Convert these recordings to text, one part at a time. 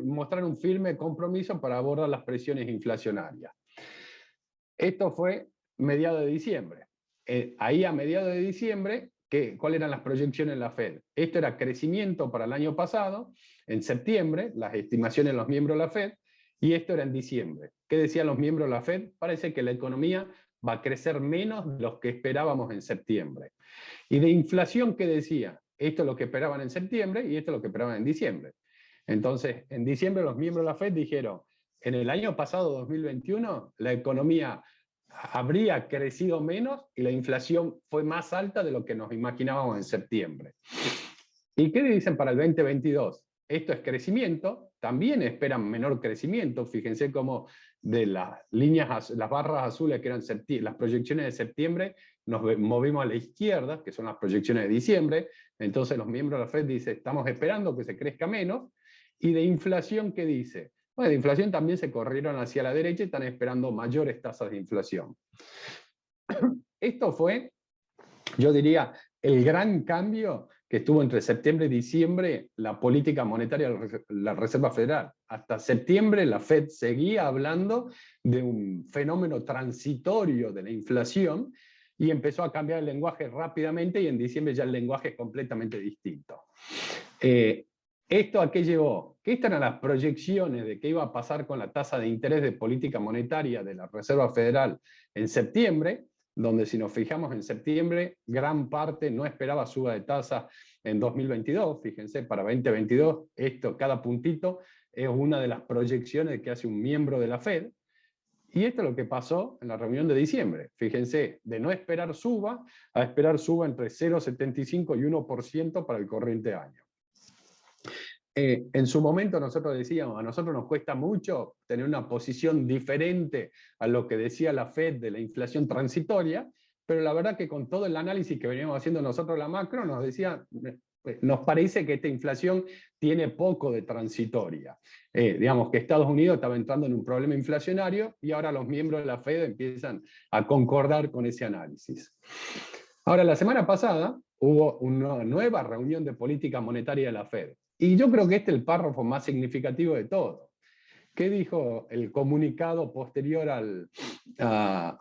mostrar un firme compromiso para abordar las presiones inflacionarias. Esto fue mediados de diciembre. Ahí a mediados de diciembre, ¿cuáles eran las proyecciones de la Fed? Esto era crecimiento para el año pasado, en septiembre, las estimaciones de los miembros de la Fed, y esto era en diciembre. ¿Qué decían los miembros de la Fed? Parece que la economía va a crecer menos de lo que esperábamos en septiembre. Y de inflación, ¿qué decía? Esto es lo que esperaban en septiembre y esto es lo que esperaban en diciembre. Entonces, en diciembre los miembros de la Fed dijeron, en el año pasado, 2021, la economía habría crecido menos y la inflación fue más alta de lo que nos imaginábamos en septiembre. ¿Y qué dicen para el 2022? Esto es crecimiento, también esperan menor crecimiento. Fíjense cómo de las líneas, las barras azules que eran las proyecciones de septiembre, nos movimos a la izquierda, que son las proyecciones de diciembre. Entonces los miembros de la Fed dicen, estamos esperando que se crezca menos. Y de inflación, ¿qué dice? Bueno, de inflación también se corrieron hacia la derecha y están esperando mayores tasas de inflación. Esto fue, yo diría, el gran cambio que estuvo entre septiembre y diciembre la política monetaria de la Reserva Federal. Hasta septiembre la Fed seguía hablando de un fenómeno transitorio de la inflación y empezó a cambiar el lenguaje rápidamente y en diciembre ya el lenguaje es completamente distinto. ¿Esto a qué llevó? Que estas eran las proyecciones de qué iba a pasar con la tasa de interés de política monetaria de la Reserva Federal en septiembre, donde si nos fijamos en septiembre, gran parte no esperaba suba de tasa en 2022. Fíjense, para 2022, cada puntito es una de las proyecciones que hace un miembro de la Fed. Y esto es lo que pasó en la reunión de diciembre. Fíjense, de no esperar suba a esperar suba entre 0,75 y 1% para el corriente año. En su momento nosotros decíamos, a nosotros nos cuesta mucho tener una posición diferente a lo que decía la Fed de la inflación transitoria, pero la verdad que con todo el análisis que veníamos haciendo nosotros la macro, nos parece que esta inflación tiene poco de transitoria. Digamos que Estados Unidos estaba entrando en un problema inflacionario y ahora los miembros de la Fed empiezan a concordar con ese análisis. Ahora, la semana pasada hubo una nueva reunión de política monetaria de la Fed. Y yo creo que este es el párrafo más significativo de todo. ¿Qué dijo el comunicado posterior a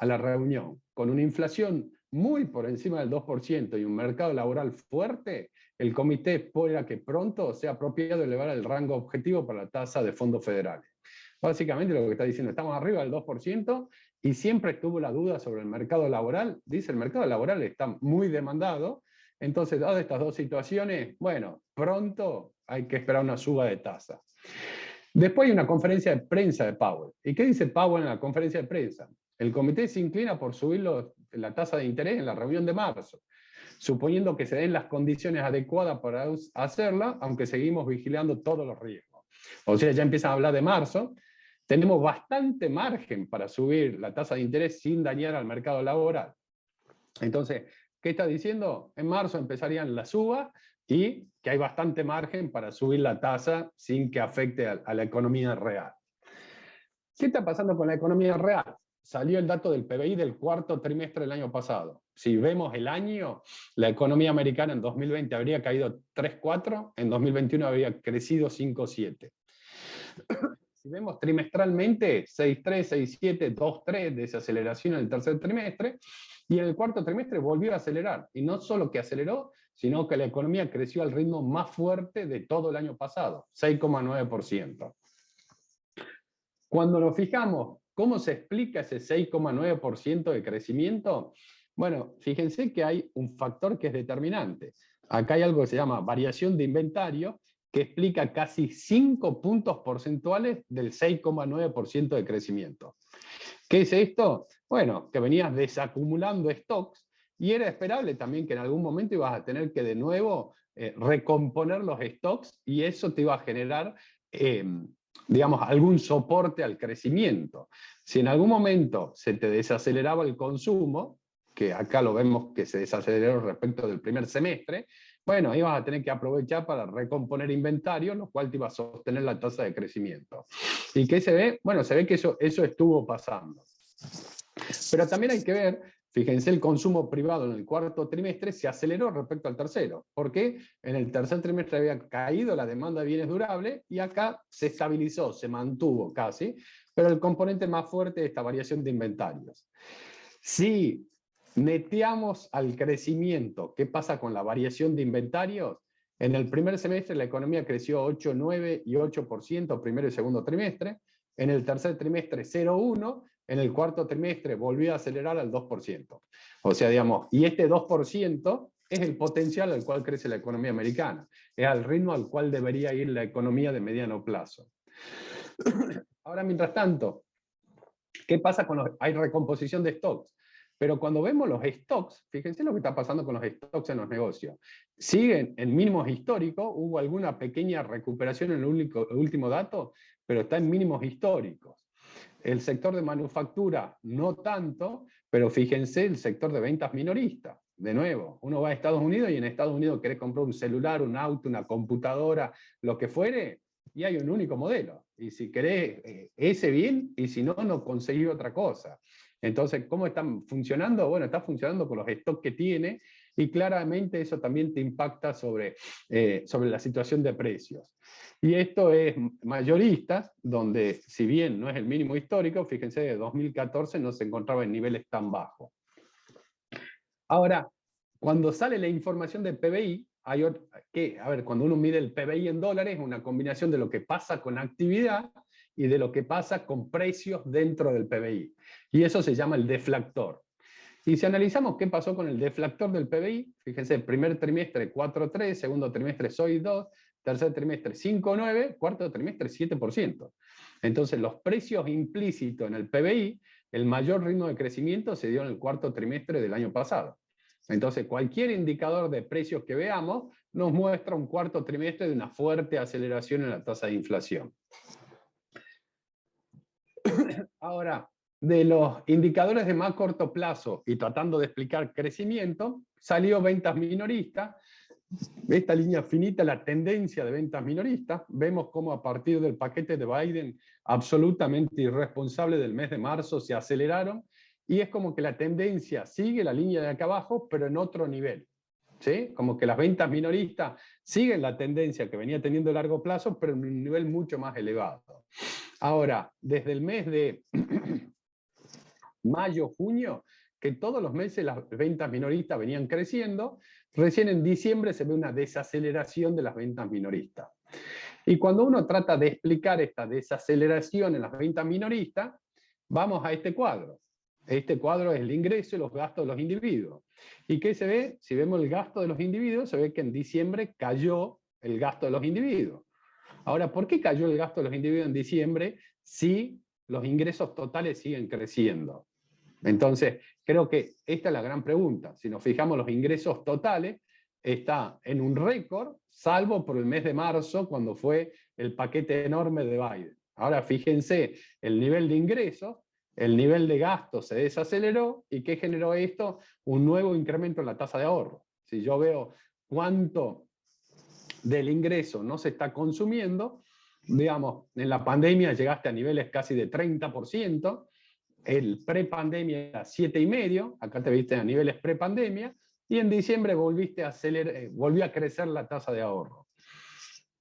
la reunión? Con una inflación muy por encima del 2% y un mercado laboral fuerte, el comité espera que pronto sea apropiado elevar el rango objetivo para la tasa de fondos federales. Básicamente lo que está diciendo, estamos arriba del 2% y siempre estuvo la duda sobre el mercado laboral. Dice, el mercado laboral está muy demandado. Entonces, dadas estas dos situaciones, bueno, pronto hay que esperar una suba de tasa. Después hay una conferencia de prensa de Powell. ¿Y qué dice Powell en la conferencia de prensa? El comité se inclina por subir la tasa de interés en la reunión de marzo, suponiendo que se den las condiciones adecuadas para hacerla, aunque seguimos vigilando todos los riesgos. O sea, ya empiezan a hablar de marzo. Tenemos bastante margen para subir la tasa de interés sin dañar al mercado laboral. Entonces, ¿qué está diciendo? En marzo empezarían las subas y que hay bastante margen para subir la tasa sin que afecte a la economía real. ¿Qué está pasando con la economía real? Salió el dato del PBI del cuarto trimestre del año pasado. Si vemos el año, la economía americana en 2020 habría caído 3,4, en 2021 habría crecido 5,7. Si vemos trimestralmente, 6,3, 6,7, 2,3 de desaceleración en el tercer trimestre, y en el cuarto trimestre volvió a acelerar. Y no solo que aceleró, sino que la economía creció al ritmo más fuerte de todo el año pasado, 6,9%. Cuando nos fijamos cómo se explica ese 6,9% de crecimiento, bueno, fíjense que hay un factor que es determinante. Acá hay algo que se llama variación de inventario, que explica casi 5 puntos porcentuales del 6,9% de crecimiento. ¿Qué es esto? Bueno, que venías desacumulando stocks y era esperable también que en algún momento ibas a tener que de nuevo recomponer los stocks y eso te iba a generar, digamos, algún soporte al crecimiento. Si en algún momento se te desaceleraba el consumo, que acá lo vemos que se desaceleró respecto del primer semestre, bueno, ibas a tener que aprovechar para recomponer inventario, lo cual te iba a sostener la tasa de crecimiento. ¿Y qué se ve? Bueno, se ve que eso estuvo pasando. Pero también hay que ver fíjense, el consumo privado en el cuarto trimestre se aceleró respecto al tercero. ¿Por qué? En el tercer trimestre había caído la demanda de bienes durables y acá se estabilizó, se mantuvo casi, pero el componente más fuerte es esta variación de inventarios. Si neteamos al crecimiento, ¿qué pasa con la variación de inventarios? En el primer semestre la economía creció 8, 9 y 8% primero y segundo trimestre. En el tercer trimestre 0,1%. En el cuarto trimestre volvió a acelerar al 2%. O sea, digamos, y este 2% es el potencial al cual crece la economía americana. Es al ritmo al cual debería ir la economía de mediano plazo. Ahora, mientras tanto, ¿qué pasa con hay recomposición de stocks? Pero cuando vemos los stocks, fíjense lo que está pasando con los stocks en los negocios. Siguen en mínimos históricos, hubo alguna pequeña recuperación en el último dato, pero está en mínimos históricos. El sector de manufactura no tanto, pero fíjense el sector de ventas minoristas. De nuevo, uno va a Estados Unidos y en Estados Unidos quiere comprar un celular, un auto, una computadora, lo que fuere, y hay un único modelo. Y si querés ese bien, y si no, no conseguís otra cosa. Entonces, ¿cómo están funcionando? Bueno, está funcionando con los stocks que tiene y claramente eso también te impacta sobre la situación de precios. Y esto es mayoristas, donde si bien no es el mínimo histórico, fíjense, de 2014 no se encontraba en niveles tan bajos. Ahora, cuando sale la información del PBI, cuando uno mide el PBI en dólares, es una combinación de lo que pasa con actividad y de lo que pasa con precios dentro del PBI. Y eso se llama el deflactor. Y si analizamos qué pasó con el deflactor del PBI, fíjense, primer trimestre 4,3, segundo trimestre 6,2, tercer trimestre 5,9, cuarto trimestre 7%. Entonces los precios implícitos en el PBI, el mayor ritmo de crecimiento se dio en el cuarto trimestre del año pasado. Entonces cualquier indicador de precios que veamos nos muestra un cuarto trimestre de una fuerte aceleración en la tasa de inflación. Ahora, de los indicadores de más corto plazo y tratando de explicar crecimiento, salió ventas minoristas. Esta línea finita, la tendencia de ventas minoristas, vemos cómo a partir del paquete de Biden, absolutamente irresponsable del mes de marzo, se aceleraron, y es como que la tendencia sigue la línea de acá abajo, pero en otro nivel. ¿Sí? Como que las ventas minoristas siguen la tendencia que venía teniendo a largo plazo, pero en un nivel mucho más elevado. Ahora, desde el mes de mayo, junio, que todos los meses las ventas minoristas venían creciendo, recién en diciembre se ve una desaceleración de las ventas minoristas. Y cuando uno trata de explicar esta desaceleración en las ventas minoristas, vamos a este cuadro. Este cuadro es el ingreso y los gastos de los individuos. ¿Y qué se ve? Si vemos el gasto de los individuos, se ve que en diciembre cayó el gasto de los individuos. Ahora, ¿por qué cayó el gasto de los individuos en diciembre si los ingresos totales siguen creciendo? Entonces, creo que esta es la gran pregunta. Si nos fijamos, los ingresos totales está en un récord, salvo por el mes de marzo, cuando fue el paquete enorme de Biden. Ahora, fíjense, el nivel de ingresos, el nivel de gasto se desaceleró, ¿y qué generó esto? Un nuevo incremento en la tasa de ahorro. Si yo veo cuánto del ingreso no se está consumiendo, digamos, en la pandemia llegaste a niveles casi de 30%, el prepandemia era 7,5%, acá te viste a niveles prepandemia, y en diciembre volvió a crecer la tasa de ahorro.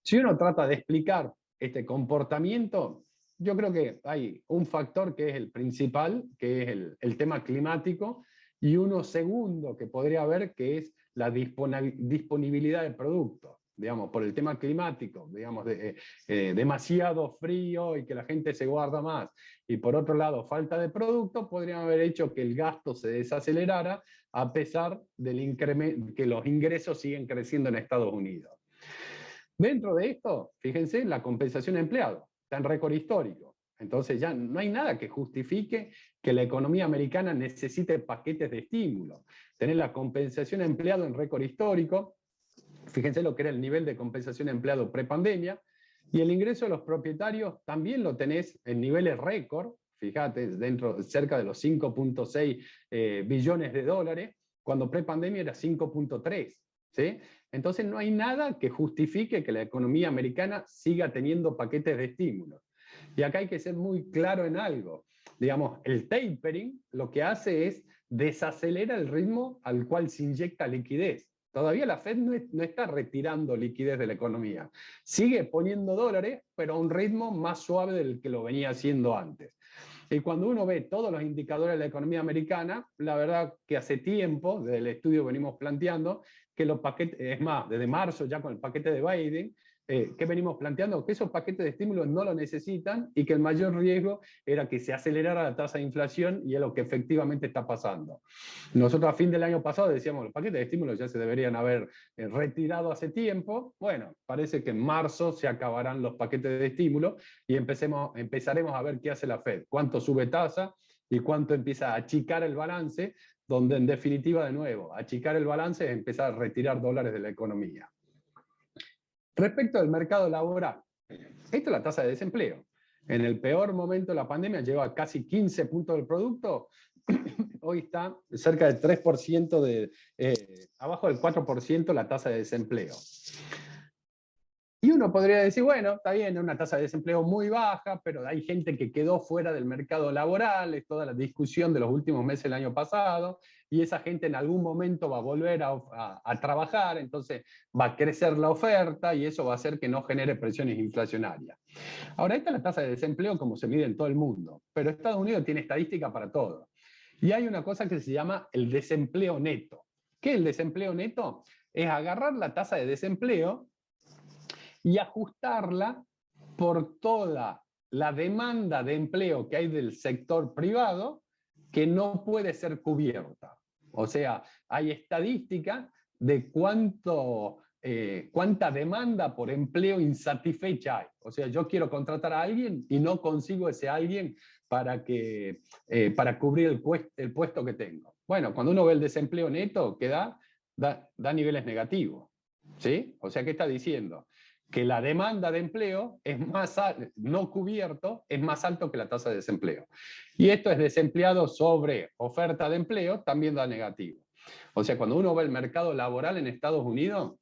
Si uno trata de explicar este comportamiento, yo creo que hay un factor que es el principal, que es el tema climático, y uno segundo que podría haber, que es la disponibilidad de productos. Digamos, por el tema climático, digamos, demasiado frío y que la gente se guarda más. Y por otro lado, falta de producto, podrían haber hecho que el gasto se desacelerara a pesar del incremento, que los ingresos siguen creciendo en Estados Unidos. Dentro de esto, fíjense, la compensación a empleados está en récord histórico. Entonces ya no hay nada que justifique que la economía americana necesite paquetes de estímulo. Tener la compensación a empleado en récord histórico, fíjense lo que era el nivel de compensación a empleado prepandemia, y el ingreso de los propietarios también lo tenés en niveles récord, fíjate, cerca de los 5,6 billones de dólares, cuando prepandemia era 5,3. ¿Sí? Entonces no hay nada que justifique que la economía americana siga teniendo paquetes de estímulo. Y acá hay que ser muy claro en algo. Digamos, el tapering lo que hace es desacelera el ritmo al cual se inyecta liquidez. Todavía la Fed no está retirando liquidez de la economía. Sigue poniendo dólares, pero a un ritmo más suave del que lo venía haciendo antes. Y cuando uno ve todos los indicadores de la economía americana, la verdad que hace tiempo, desde el estudio venimos planteando, que los paquetes, es más, desde marzo ya con el paquete de Biden, que venimos planteando que esos paquetes de estímulos no lo necesitan y que el mayor riesgo era que se acelerara la tasa de inflación, y es lo que efectivamente está pasando. Nosotros a fin del año pasado decíamos los paquetes de estímulos ya se deberían haber retirado hace tiempo. Bueno, parece que en marzo se acabarán los paquetes de estímulos y empezaremos a ver qué hace la Fed, cuánto sube tasa y cuánto empieza a achicar el balance, donde en definitiva, de nuevo, achicar el balance es empezar a retirar dólares de la economía. Respecto al mercado laboral, esta es la tasa de desempleo. En el peor momento de la pandemia llegó a casi 15 puntos del producto. Hoy está cerca del 3%, abajo del 4% la tasa de desempleo. Y uno podría decir, bueno, está bien, es una tasa de desempleo muy baja, pero hay gente que quedó fuera del mercado laboral, es toda la discusión de los últimos meses del año pasado, y esa gente en algún momento va a volver a trabajar, entonces va a crecer la oferta y eso va a hacer que no genere presiones inflacionarias. Ahora, esta es la tasa de desempleo como se mide en todo el mundo, pero Estados Unidos tiene estadística para todo. Y hay una cosa que se llama el desempleo neto. ¿Qué es el desempleo neto? Es agarrar la tasa de desempleo y ajustarla por toda la demanda de empleo que hay del sector privado que no puede ser cubierta. O sea, hay estadística de cuánta demanda por empleo insatisfecha hay. O sea, yo quiero contratar a alguien y no consigo ese alguien para cubrir el puesto que tengo. Bueno, cuando uno ve el desempleo neto que da niveles negativos. ¿Sí? O sea, ¿qué está diciendo? Que la demanda de empleo es no cubierto es más alto que la tasa de desempleo. Y esto es desempleado sobre oferta de empleo, también da negativo. O sea, cuando uno ve el mercado laboral en Estados Unidos,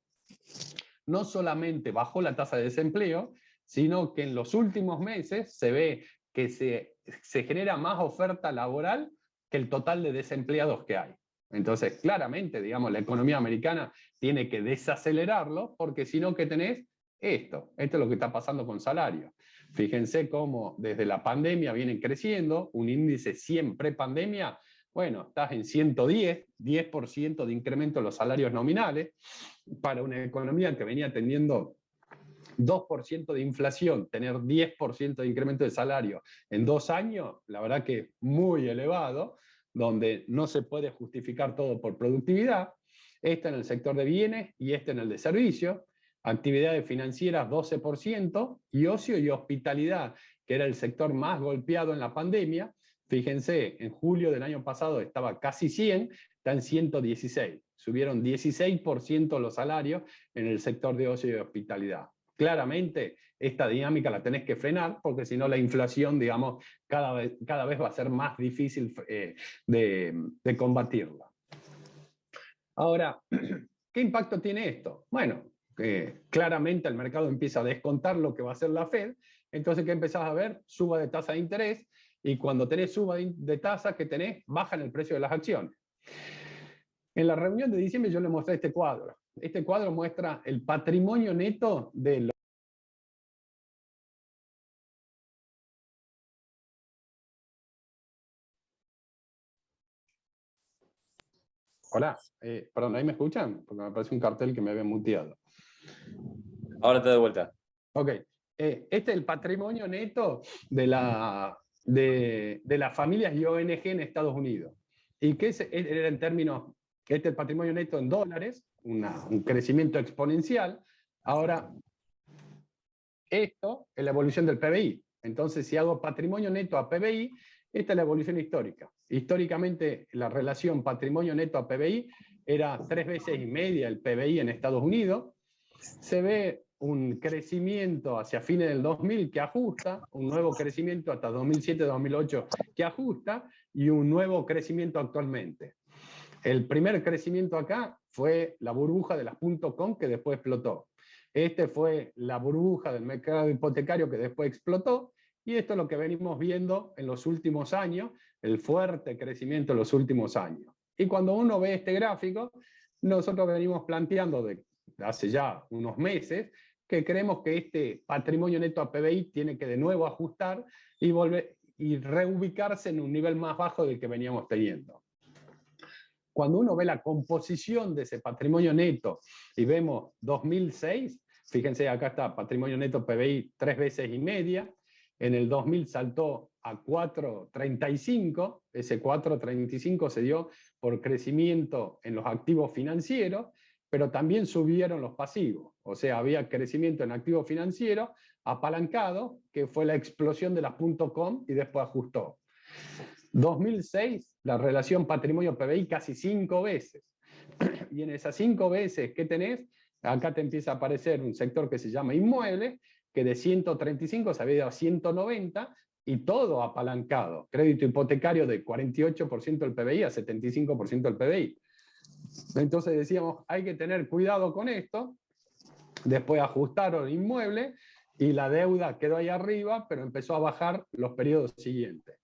no solamente bajó la tasa de desempleo, sino que en los últimos meses se ve que se genera más oferta laboral que el total de desempleados que hay. Entonces, claramente, digamos, la economía americana tiene que desacelerarlo, porque si no, ¿qué tenés? Esto es lo que está pasando con salarios. Fíjense cómo desde la pandemia vienen creciendo, un índice 100 pre-pandemia, bueno, estás en 110, 10% de incremento en los salarios nominales, para una economía que venía teniendo 2% de inflación, tener 10% de incremento de salario en 2 años, la verdad que muy elevado, donde no se puede justificar todo por productividad. Este en el sector de bienes y este en el de servicios. Actividades financieras 12% y ocio y hospitalidad, que era el sector más golpeado en la pandemia. Fíjense, en julio del año pasado estaba casi 100, está en 116. Subieron 16% los salarios en el sector de ocio y hospitalidad. Claramente, esta dinámica la tenés que frenar, porque si no la inflación, digamos, cada vez va a ser más difícil de combatirla. Ahora, ¿qué impacto tiene esto? Bueno, claramente el mercado empieza a descontar lo que va a hacer la Fed, entonces ¿qué empezás a ver? Suba de tasa de interés, y cuando tenés suba de tasa, ¿qué tenés? Bajan el precio de las acciones. En la reunión de diciembre yo le mostré este cuadro. Este cuadro muestra el patrimonio neto de los... Hola, perdón, ¿ahí me escuchan? Porque me aparece un cartel que me había muteado. Ahora te doy vuelta. Ok, este es el patrimonio neto de las familias y ONG en Estados Unidos. ¿Y qué era en términos? Este es el patrimonio neto en dólares, un crecimiento exponencial. Ahora, esto es la evolución del PBI. Entonces, si hago patrimonio neto a PBI, esta es la evolución histórica. Históricamente, la relación patrimonio neto a PBI era 3 veces y media el PBI en Estados Unidos. Se ve un crecimiento hacia fines del 2000 que ajusta, un nuevo crecimiento hasta 2007-2008 que ajusta, y un nuevo crecimiento actualmente. El primer crecimiento acá fue la burbuja de las .com que después explotó. Este fue la burbuja del mercado hipotecario que después explotó, y esto es lo que venimos viendo en los últimos años, el fuerte crecimiento en los últimos años. Y cuando uno ve este gráfico, nosotros venimos planteando de hace ya unos meses que creemos que este patrimonio neto a PBI tiene que de nuevo ajustar y volver y reubicarse en un nivel más bajo del que veníamos teniendo. Cuando uno ve la composición de ese patrimonio neto y vemos 2006, fíjense, acá está patrimonio neto PBI 3,5 veces, en el 2000 saltó a 4,35, ese 4,35 se dio por crecimiento en los activos financieros, pero también subieron los pasivos, o sea, había crecimiento en activos financieros apalancado, que fue la explosión de las .com y después ajustó. 2006, la relación patrimonio-PBI casi 5 veces. Y en esas 5 veces que tenés, acá te empieza a aparecer un sector que se llama inmuebles, que de 135 se había ido a 190, y todo apalancado. Crédito hipotecario de 48% del PBI a 75% del PBI. Entonces decíamos, hay que tener cuidado con esto. Después ajustaron inmuebles y la deuda quedó ahí arriba, pero empezó a bajar los periodos siguientes.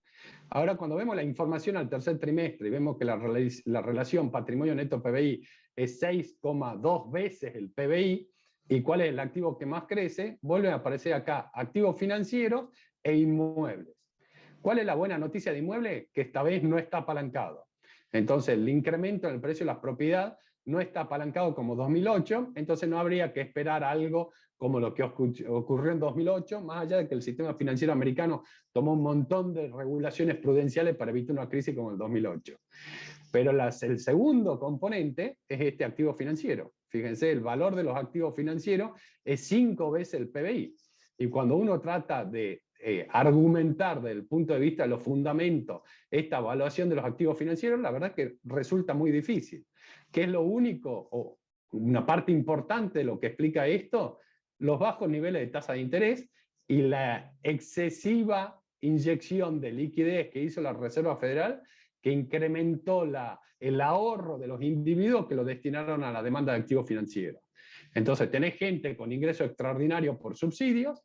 Ahora, cuando vemos la información al tercer trimestre y vemos que la relación patrimonio neto PBI es 6,2 veces el PBI, ¿y cuál es el activo que más crece? Vuelven a aparecer acá activos financieros e inmuebles. ¿Cuál es la buena noticia de inmuebles? Que esta vez no está apalancado. Entonces, el incremento en el precio de las propiedades no está apalancado como 2008, entonces no habría que esperar algo como lo que ocurrió en 2008, más allá de que el sistema financiero americano tomó un montón de regulaciones prudenciales para evitar una crisis como el 2008. Pero el segundo componente es este activo financiero. Fíjense, el valor de los activos financieros es 5 veces el PBI. Y cuando uno trata de argumentar desde el punto de vista de los fundamentos esta evaluación de los activos financieros, la verdad es que resulta muy difícil. ¿Qué es lo único, o una parte importante de lo que explica esto? Los bajos niveles de tasa de interés y la excesiva inyección de liquidez que hizo la Reserva Federal, que incrementó el ahorro de los individuos que lo destinaron a la demanda de activos financieros. Entonces tenés gente con ingresos extraordinarios por subsidios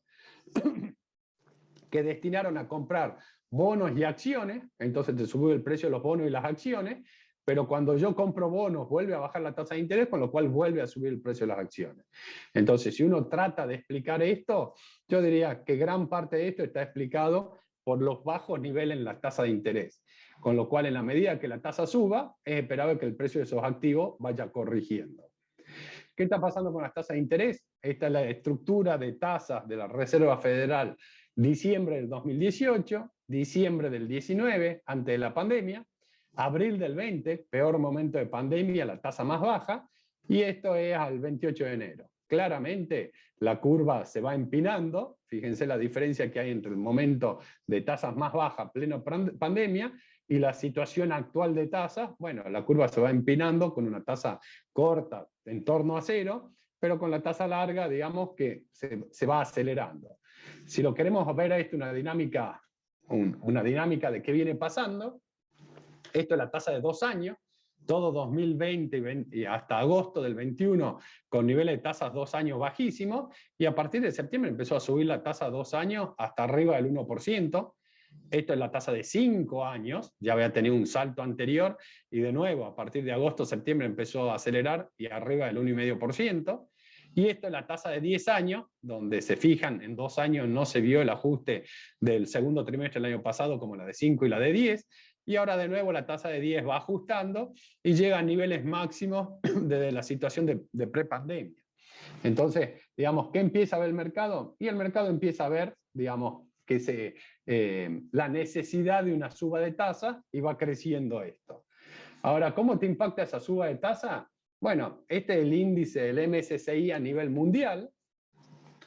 que destinaron a comprar bonos y acciones, entonces te subió el precio de los bonos y las acciones, pero cuando yo compro bonos vuelve a bajar la tasa de interés, con lo cual vuelve a subir el precio de las acciones. Entonces, si uno trata de explicar esto, yo diría que gran parte de esto está explicado por los bajos niveles en la tasa de interés, con lo cual en la medida que la tasa suba, es esperable que el precio de esos activos vaya corrigiendo. ¿Qué está pasando con las tasas de interés? Esta es la estructura de tasas de la Reserva Federal diciembre del 2018, diciembre del 19, antes de la pandemia, abril del 20, peor momento de pandemia, la tasa más baja, y esto es al 28 de enero. Claramente la curva se va empinando, fíjense la diferencia que hay entre el momento de tasas más bajas, pleno pandemia, y la situación actual de tasas. Bueno, la curva se va empinando con una tasa corta en torno a 0, pero con la tasa larga, digamos que se va acelerando. Si lo queremos ver a esto una dinámica de qué viene pasando, esto es la tasa de 2 años, todo 2020 y hasta agosto del 21 con niveles de tasas 2 años bajísimos, y a partir de septiembre empezó a subir la tasa 2 años hasta arriba del 1%. Esto es la tasa de 5 años, ya había tenido un salto anterior, y de nuevo a partir de agosto, septiembre empezó a acelerar y arriba del 1,5%. Y esto es la tasa de 10 años, donde se fijan, en 2 años no se vio el ajuste del segundo trimestre del año pasado como la de 5 y la de 10, y ahora de nuevo la tasa de 10 va ajustando y llega a niveles máximos desde la situación de prepandemia. Entonces, digamos, ¿qué empieza a ver el mercado? Y el mercado empieza a ver, digamos, que la necesidad de una suba de tasa, y va creciendo esto. Ahora, ¿cómo te impacta esa suba de tasa? Bueno, este es el índice del MSCI a nivel mundial.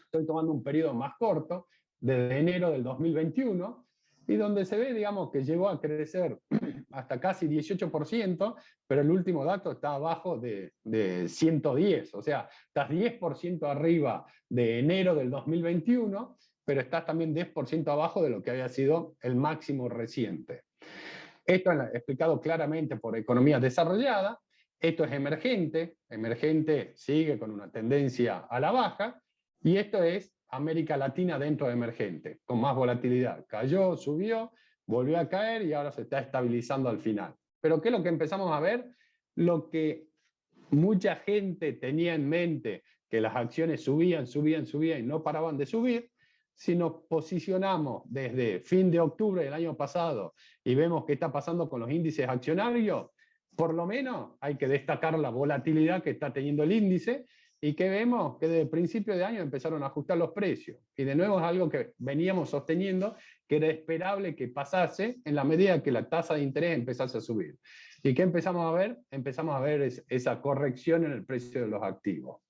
Estoy tomando un periodo más corto, desde enero del 2021, y donde se ve, digamos, que llegó a crecer hasta casi 18%, pero el último dato está abajo de 110, o sea, estás 10% arriba de enero del 2021, pero estás también 10% abajo de lo que había sido el máximo reciente. Esto es explicado claramente por economías desarrolladas. Esto es emergente, emergente sigue con una tendencia a la baja, y esto es América Latina dentro de emergente, con más volatilidad. Cayó, subió, volvió a caer y ahora se está estabilizando al final. Pero ¿qué es lo que empezamos a ver? Lo que mucha gente tenía en mente, que las acciones subían y no paraban de subir. Si nos posicionamos desde fin de octubre del año pasado y vemos qué está pasando con los índices accionarios, por lo menos hay que destacar la volatilidad que está teniendo el índice y que vemos que desde el principio de año empezaron a ajustar los precios. Y de nuevo es algo que veníamos sosteniendo, que era esperable que pasase en la medida que la tasa de interés empezase a subir. ¿Y qué empezamos a ver? Empezamos a ver esa corrección en el precio de los activos.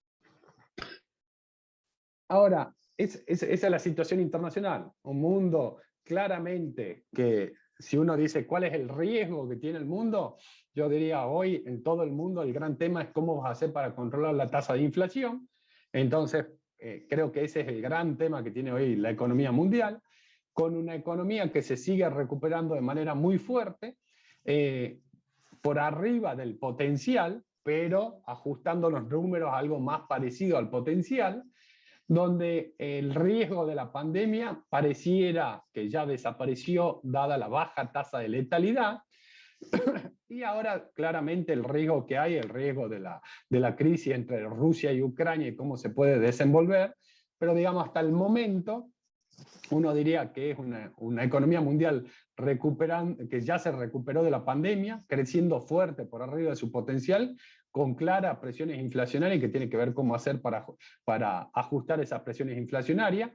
Ahora, esa es la situación internacional. Un mundo claramente que, si uno dice cuál es el riesgo que tiene el mundo, yo diría hoy en todo el mundo el gran tema es cómo vas a hacer para controlar la tasa de inflación. Entonces, creo que ese es el gran tema que tiene hoy la economía mundial, con una economía que se sigue recuperando de manera muy fuerte, por arriba del potencial, pero ajustando los números a algo más parecido al potencial, donde el riesgo de la pandemia pareciera que ya desapareció dada la baja tasa de letalidad, y ahora claramente el riesgo que hay, el riesgo de la crisis entre Rusia y Ucrania y cómo se puede desenvolver, pero digamos hasta el momento uno diría que es una economía mundial que ya se recuperó de la pandemia, creciendo fuerte por arriba de su potencial, con claras presiones inflacionarias que tiene que ver cómo hacer para ajustar esas presiones inflacionarias.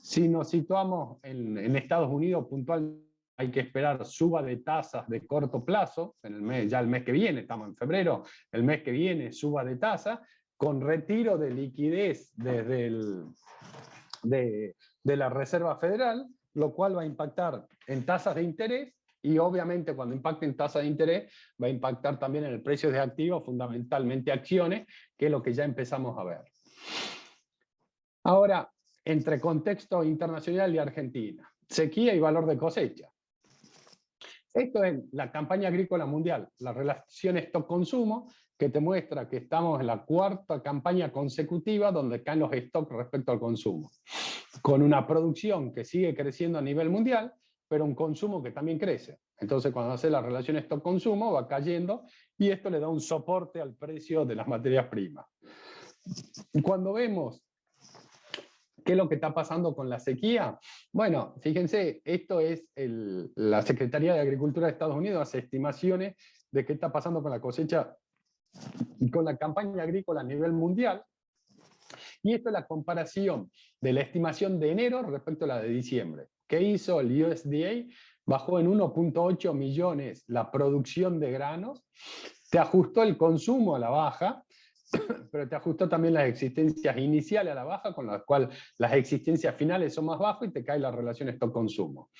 Si nos situamos en Estados Unidos puntualmente, hay que esperar suba de tasas de corto plazo, ya el mes que viene, estamos en febrero, el mes que viene suba de tasa, con retiro de liquidez de la Reserva Federal, lo cual va a impactar en tasas de interés y obviamente cuando impacte en tasas de interés va a impactar también en el precio de activos, fundamentalmente acciones, que es lo que ya empezamos a ver. Ahora, entre contexto internacional y Argentina, sequía y valor de cosecha. Esto es la campaña agrícola mundial, la relación stock-consumo, que te muestra que estamos en la cuarta campaña consecutiva donde caen los stocks respecto al consumo, con una producción que sigue creciendo a nivel mundial, pero un consumo que también crece. Entonces, cuando hace la relación stock-consumo, va cayendo, y esto le da un soporte al precio de las materias primas. Cuando vemos ¿qué es lo que está pasando con la sequía? Bueno, fíjense, esto es la Secretaría de Agricultura de Estados Unidos hace estimaciones de qué está pasando con la cosecha y con la campaña agrícola a nivel mundial. Y esto es la comparación de la estimación de enero respecto a la de diciembre. ¿Qué hizo el USDA? Bajó en 1.8 millones la producción de granos, te ajustó el consumo a la baja, pero te ajustó también las existencias iniciales a la baja, con las cuales las existencias finales son más bajas y te cae la relación stock-consumo.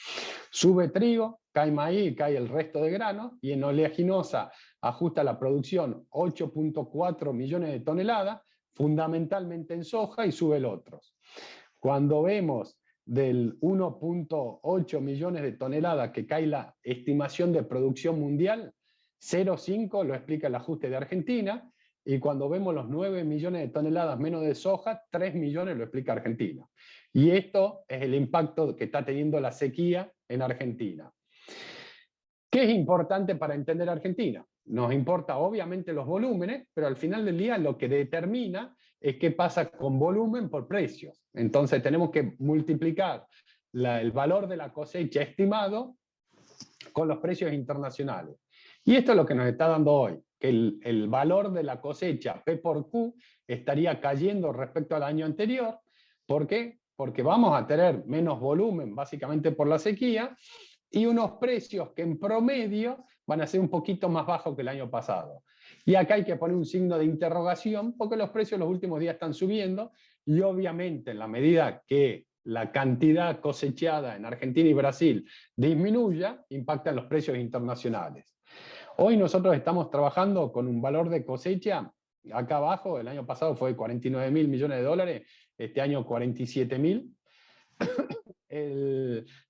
Sube trigo, cae maíz, cae el resto de granos, y en oleaginosa ajusta la producción 8.4 millones de toneladas, fundamentalmente en soja, y sube el otros. Cuando vemos del 1.8 millones de toneladas que cae la estimación de producción mundial, 0,5 lo explica el ajuste de Argentina, y cuando vemos los 9 millones de toneladas menos de soja, 3 millones lo explica Argentina. Y esto es el impacto que está teniendo la sequía en Argentina. ¿Qué es importante para entender Argentina? Nos importa obviamente los volúmenes, pero al final del día lo que determina es qué pasa con volumen por precios. Entonces tenemos que multiplicar el valor de la cosecha estimado con los precios internacionales. Y esto es lo que nos está dando hoy, que el valor de la cosecha P por Q estaría cayendo respecto al año anterior. ¿Por qué? Porque vamos a tener menos volumen, básicamente por la sequía, y unos precios que en promedio van a ser un poquito más bajos que el año pasado. Y acá hay que poner un signo de interrogación, porque los precios los últimos días están subiendo, y obviamente en la medida que la cantidad cosechada en Argentina y Brasil disminuya, impactan los precios internacionales. Hoy nosotros estamos trabajando con un valor de cosecha, acá abajo, el año pasado fue 49.000 millones de dólares, este año 47.000,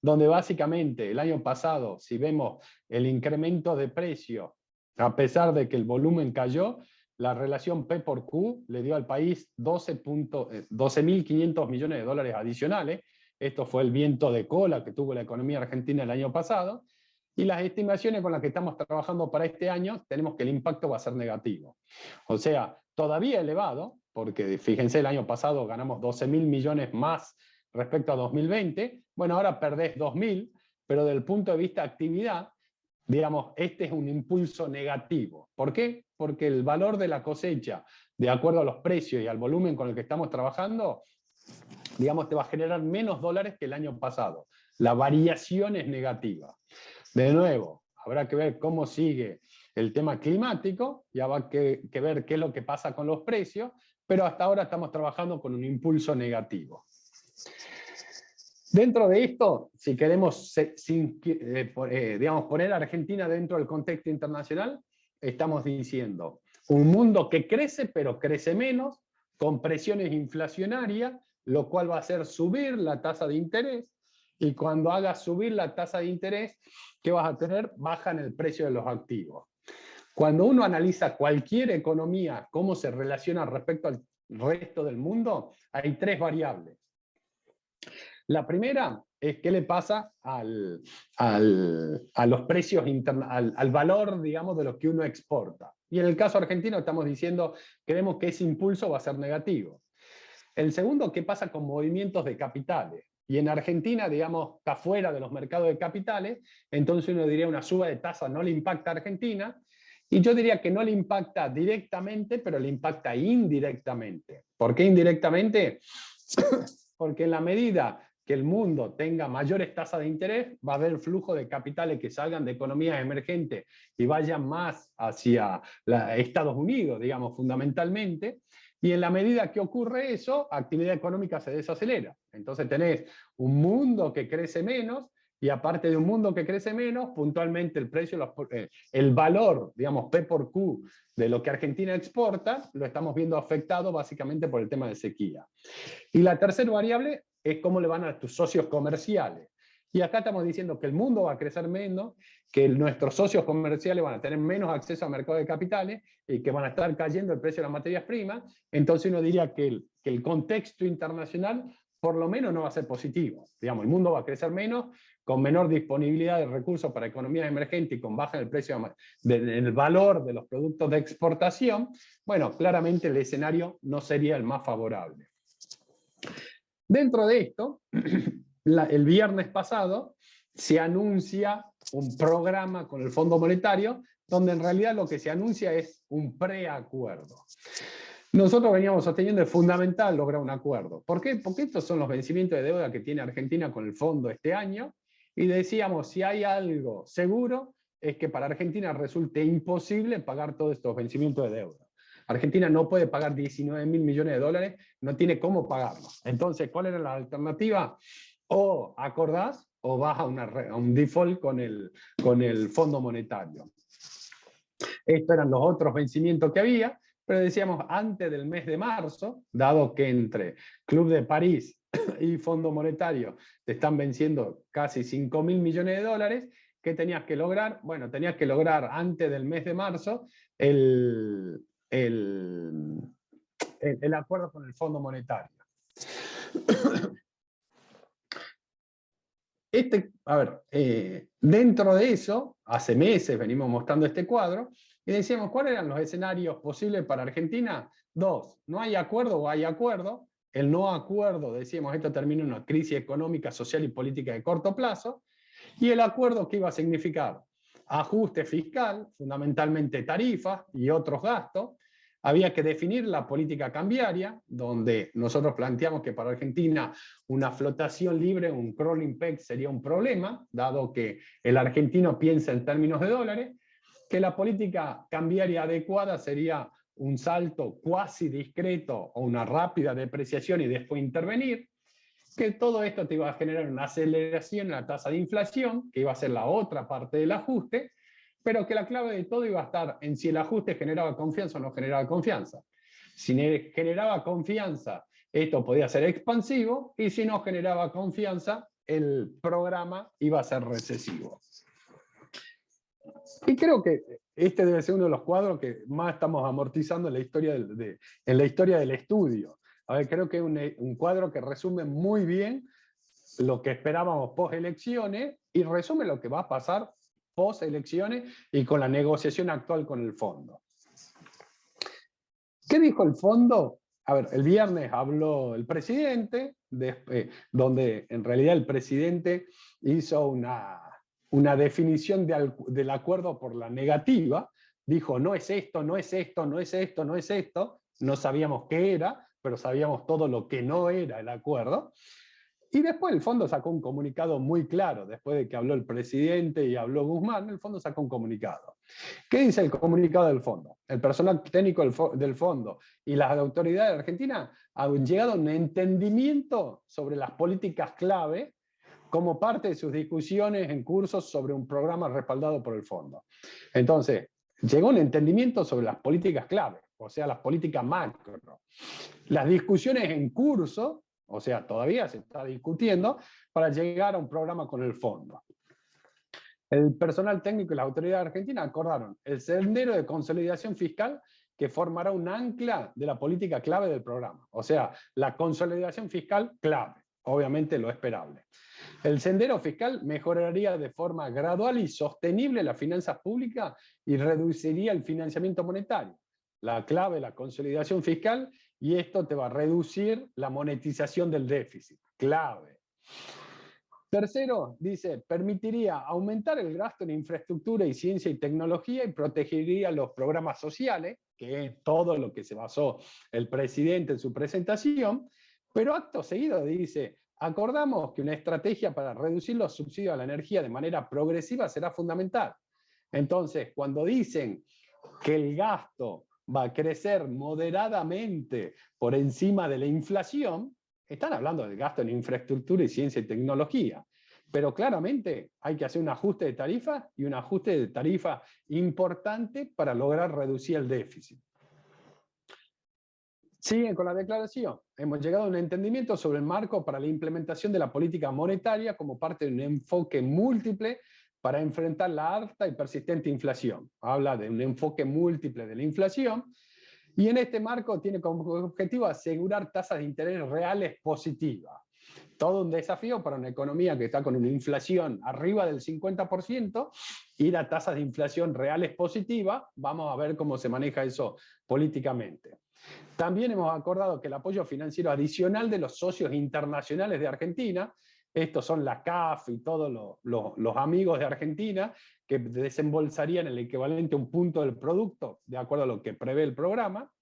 donde básicamente el año pasado, si vemos el incremento de precio, a pesar de que el volumen cayó, la relación P por Q le dio al país 12.500 millones de dólares adicionales. Esto fue el viento de cola que tuvo la economía argentina el año pasado. Y las estimaciones con las que estamos trabajando para este año, tenemos que el impacto va a ser negativo. O sea, todavía elevado, porque fíjense, el año pasado ganamos 12.000 millones más respecto a 2020. Bueno, ahora perdés 2.000, pero desde el punto de vista de actividad, digamos, este es un impulso negativo. ¿Por qué? Porque el valor de la cosecha, de acuerdo a los precios y al volumen con el que estamos trabajando, digamos, te va a generar menos dólares que el año pasado. La variación es negativa. De nuevo, habrá que ver cómo sigue el tema climático, ya va que ver qué es lo que pasa con los precios, pero hasta ahora estamos trabajando con un impulso negativo. Dentro de esto, si queremos digamos, poner a Argentina dentro del contexto internacional, estamos diciendo un mundo que crece, pero crece menos, con presiones inflacionarias, lo cual va a hacer subir la tasa de interés, y cuando haga subir la tasa de interés, ¿qué vas a tener? Baja en el precio de los activos. Cuando uno analiza cualquier economía, cómo se relaciona respecto al resto del mundo, hay tres variables. La primera es qué le pasa a los precios al valor, digamos, de lo que uno exporta. Y en el caso argentino estamos diciendo, creemos que ese impulso va a ser negativo. El segundo, qué pasa con movimientos de capitales. Y en Argentina, digamos, está fuera de los mercados de capitales, entonces uno diría una suba de tasa no le impacta a Argentina, y yo diría que no le impacta directamente, pero le impacta indirectamente. ¿Por qué indirectamente? Porque en la medida que el mundo tenga mayores tasas de interés, va a haber flujo de capitales que salgan de economías emergentes y vayan más hacia Estados Unidos, digamos, fundamentalmente. Y en la medida que ocurre eso, actividad económica se desacelera. Entonces tenés un mundo que crece menos, y aparte de un mundo que crece menos, puntualmente el precio, el valor, digamos, P por Q de lo que Argentina exporta, lo estamos viendo afectado básicamente por el tema de sequía. Y la tercera variable es cómo le van a tus socios comerciales. Y acá estamos diciendo que el mundo va a crecer menos, que nuestros socios comerciales van a tener menos acceso al mercado de capitales y que van a estar cayendo el precio de las materias primas. Entonces uno diría que el contexto internacional por lo menos no va a ser positivo. Digamos, el mundo va a crecer menos, con menor disponibilidad de recursos para economías emergentes y con baja en el precio del valor de los productos de exportación. Bueno, claramente el escenario no sería el más favorable. Dentro de esto, el viernes pasado se anuncia un programa con el Fondo Monetario, donde en realidad lo que se anuncia es un preacuerdo. Nosotros veníamos sosteniendo es fundamental lograr un acuerdo. ¿Por qué? Porque estos son los vencimientos de deuda que tiene Argentina con el fondo este año, y decíamos, si hay algo seguro, es que para Argentina resulte imposible pagar todos estos vencimientos de deuda. Argentina no puede pagar 19.000 millones de dólares, no tiene cómo pagarlo. Entonces, ¿cuál era la alternativa? O acordás o vas a un default con el Fondo Monetario. Estos eran los otros vencimientos que había, pero decíamos antes del mes de marzo, dado que entre Club de París y Fondo Monetario te están venciendo casi 5.000 millones de dólares, ¿qué tenías que lograr? Bueno, tenías que lograr antes del mes de marzo el acuerdo con el Fondo Monetario. Dentro de eso, hace meses venimos mostrando este cuadro, y decíamos, ¿cuáles eran los escenarios posibles para Argentina? Dos, no hay acuerdo o hay acuerdo. El no acuerdo, decíamos, esto termina en una crisis económica, social y política de corto plazo. Y el acuerdo, ¿qué iba a significar? Ajuste fiscal, fundamentalmente tarifas y otros gastos. Había que definir la política cambiaria, donde nosotros planteamos que para Argentina una flotación libre, un crawling peg sería un problema, dado que el argentino piensa en términos de dólares, que la política cambiaria adecuada sería un salto cuasi discreto o una rápida depreciación y después intervenir, que todo esto te iba a generar una aceleración en la tasa de inflación, que iba a ser la otra parte del ajuste, pero que la clave de todo iba a estar en si el ajuste generaba confianza o no generaba confianza. Si generaba confianza, esto podía ser expansivo, y si no generaba confianza, el programa iba a ser recesivo. Y creo que este debe ser uno de los cuadros que más estamos amortizando en la historia del estudio. A ver, creo que es un cuadro que resume muy bien lo que esperábamos post-elecciones y resume lo que va a pasar post-elecciones y con la negociación actual con el fondo. ¿Qué dijo el fondo? A ver, el viernes habló el presidente, donde en realidad el presidente hizo una definición del acuerdo por la negativa. Dijo, no es esto, no es esto, no es esto, no es esto. No sabíamos qué era, pero sabíamos todo lo que no era el acuerdo. Y después el fondo sacó un comunicado muy claro, después de que habló el presidente y habló Guzmán, el fondo sacó un comunicado. ¿Qué dice el comunicado del fondo? El personal técnico del fondo y las autoridades de Argentina han llegado a un entendimiento sobre las políticas clave como parte de sus discusiones en cursos sobre un programa respaldado por el fondo. Entonces, llegó un entendimiento sobre las políticas clave, o sea, las políticas macro. Las discusiones en curso, o sea, todavía se está discutiendo, para llegar a un programa con el fondo. El personal técnico y las autoridades argentinas acordaron el sendero de consolidación fiscal que formará un ancla de la política clave del programa. O sea, la consolidación fiscal clave, obviamente lo esperable. El sendero fiscal mejoraría de forma gradual y sostenible las finanzas públicas y reduciría el financiamiento monetario. La clave es la consolidación fiscal y esto te va a reducir la monetización del déficit. Clave. Tercero, dice, permitiría aumentar el gasto en infraestructura y ciencia y tecnología y protegería los programas sociales, que es todo lo que se basó el presidente en su presentación, pero acto seguido dice, acordamos que una estrategia para reducir los subsidios a la energía de manera progresiva será fundamental. Entonces, cuando dicen que el gasto va a crecer moderadamente por encima de la inflación, están hablando del gasto en infraestructura y ciencia y tecnología. Pero claramente hay que hacer un ajuste de tarifa y un ajuste de tarifa importante para lograr reducir el déficit. Siguen con la declaración. Hemos llegado a un entendimiento sobre el marco para la implementación de la política monetaria como parte de un enfoque múltiple para enfrentar la alta y persistente inflación. Habla de un enfoque múltiple de la inflación. Y en este marco tiene como objetivo asegurar tasas de interés reales positivas. Todo un desafío para una economía que está con una inflación arriba del 50%, ir a tasas de inflación reales positivas. Vamos a ver cómo se maneja eso políticamente. También hemos acordado que el apoyo financiero adicional de los socios internacionales de Argentina, estos son la CAF y todos los amigos de Argentina, que desembolsarían el equivalente a un punto del producto, de acuerdo a lo que prevé el programa.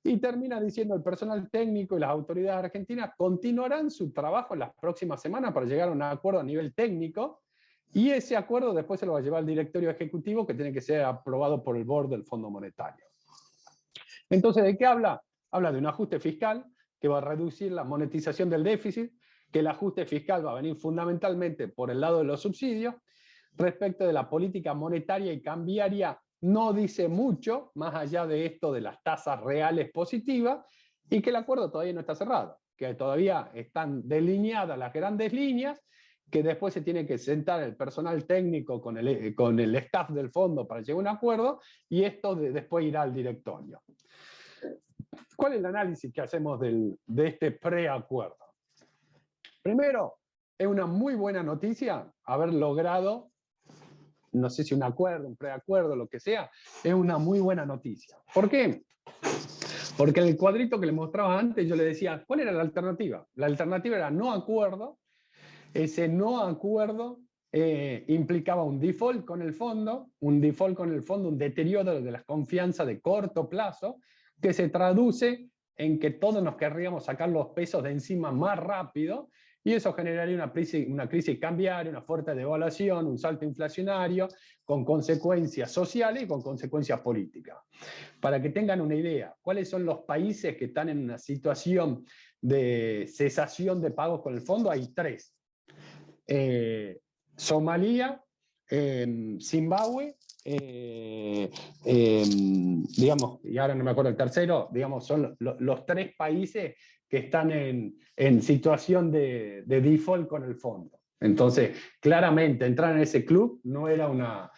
Y termina diciendo el personal técnico y las autoridades argentinas continuarán su trabajo en las próximas semanas para llegar a un acuerdo a nivel técnico, y ese acuerdo después se lo va a llevar al directorio ejecutivo, que tiene que ser aprobado por el board del Fondo Monetario. Entonces, ¿de qué habla? Habla de un ajuste fiscal que va a reducir la monetización del déficit, que el ajuste fiscal va a venir fundamentalmente por el lado de los subsidios. Respecto de la política monetaria y cambiaria, no dice mucho, más allá de esto de las tasas reales positivas, y que el acuerdo todavía no está cerrado, que todavía están delineadas las grandes líneas, que después se tiene que sentar el personal técnico con el staff del fondo para llegar a un acuerdo, y esto después irá al directorio. ¿Cuál es el análisis que hacemos de este preacuerdo? Primero, es una muy buena noticia haber logrado, no sé si un acuerdo, un preacuerdo, lo que sea, es una muy buena noticia. ¿Por qué? Porque en el cuadrito que le mostraba antes yo le decía, ¿cuál era la alternativa? La alternativa era no acuerdo. Ese no acuerdo implicaba un default con el fondo, un deterioro de la confianza de corto plazo, que se traduce en que todos nos querríamos sacar los pesos de encima más rápido, y eso generaría una crisis cambiaria, una fuerte devaluación, un salto inflacionario, con consecuencias sociales y con consecuencias políticas. Para que tengan una idea, ¿cuáles son los países que están en una situación de cesación de pagos con el fondo? Hay 3. Somalia, Zimbabue, digamos, y ahora no me acuerdo el tercero, digamos, son los 3 países que están en situación de default con el fondo. Entonces, claramente, entrar en ese club no era una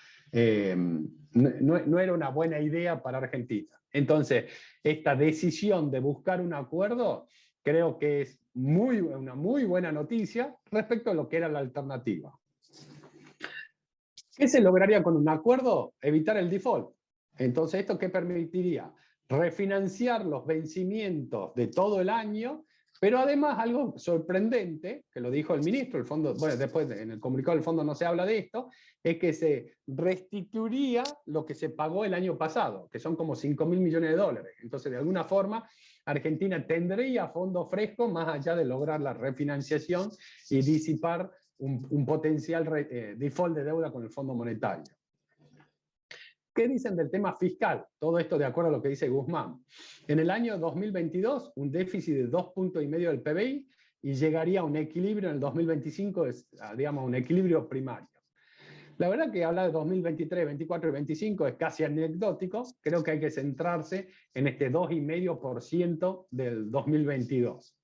buena idea para Argentina. Entonces, esta decisión de buscar un acuerdo creo que es una muy buena noticia respecto a lo que era la alternativa. ¿Qué se lograría con un acuerdo? Evitar el default. Entonces, ¿esto qué permitiría? Refinanciar los vencimientos de todo el año, pero además algo sorprendente, que lo dijo el ministro, el fondo, bueno, después en el comunicado del fondo no se habla de esto, es que se restituiría lo que se pagó el año pasado, que son como 5.000 millones de dólares. Entonces, de alguna forma, Argentina tendría fondos frescos más allá de lograr la refinanciación y disipar un potencial default de deuda con el Fondo Monetario. ¿Qué dicen del tema fiscal? Todo esto de acuerdo a lo que dice Guzmán. En el año 2022, un déficit de 2,5 puntos del PBI y llegaría a un equilibrio en el 2025, digamos, un equilibrio primario. La verdad que hablar de 2023, 24 y 25 es casi anecdótico. Creo que hay que centrarse en este 2,5% del 2022.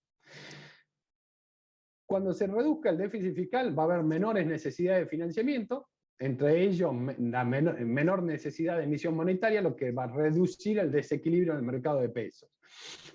Cuando se reduzca el déficit fiscal va a haber menores necesidades de financiamiento, entre ellos la menor necesidad de emisión monetaria, lo que va a reducir el desequilibrio en el mercado de pesos.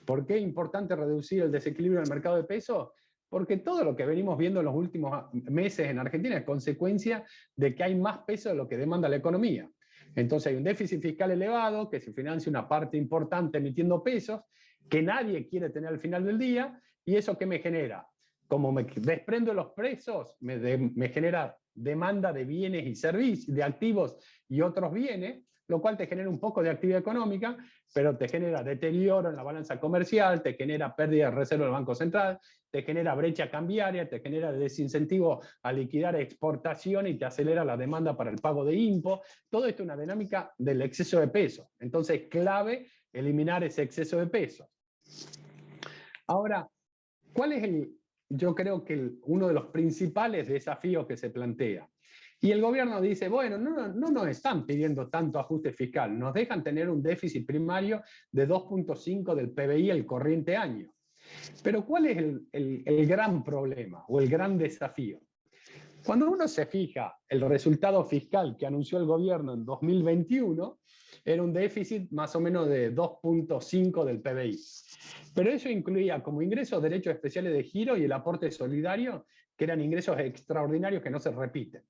¿Por qué es importante reducir el desequilibrio en el mercado de pesos? Porque todo lo que venimos viendo en los últimos meses en Argentina es consecuencia de que hay más peso de lo que demanda la economía. Entonces hay un déficit fiscal elevado, que se financia una parte importante emitiendo pesos, que nadie quiere tener al final del día, y eso ¿qué me genera? Como me desprendo de los precios, me genera demanda de bienes y servicios, de activos y otros bienes, lo cual te genera un poco de actividad económica, pero te genera deterioro en la balanza comercial, te genera pérdida de reserva del Banco Central, te genera brecha cambiaria, te genera desincentivo a liquidar exportación y te acelera la demanda para el pago de IMPO. Todo esto es una dinámica del exceso de peso. Entonces es clave eliminar ese exceso de peso. Ahora, ¿cuál es yo creo que uno de los principales desafíos que se plantea? Y el gobierno dice, bueno, no nos están pidiendo tanto ajuste fiscal, nos dejan tener un déficit primario de 2,5 del PBI el corriente año. Pero ¿cuál es el gran problema o el gran desafío? Cuando uno se fija el resultado fiscal que anunció el gobierno en 2021, era un déficit más o menos de 2,5 del PBI. Pero eso incluía como ingresos derechos especiales de giro y el aporte solidario, que eran ingresos extraordinarios que no se repiten.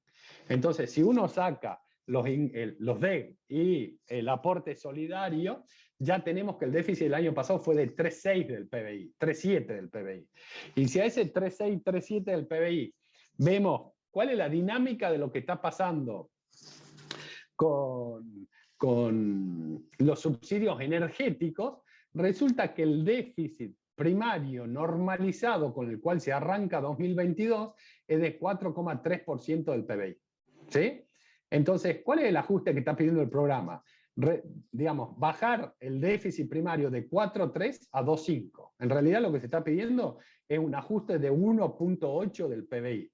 Entonces, si uno saca los DEG y el aporte solidario, ya tenemos que el déficit del año pasado fue de 3,6 del PBI, 3,7 del PBI. Y si a ese 3,6, 3,7 del PBI vemos cuál es la dinámica de lo que está pasando con los subsidios energéticos, resulta que el déficit primario normalizado con el cual se arranca 2022 es de 4,3% del PBI. ¿Sí? Entonces, ¿cuál es el ajuste que está pidiendo el programa? Digamos, bajar el déficit primario de 4,3 a 2,5. En realidad lo que se está pidiendo es un ajuste de 1,8 del PBI.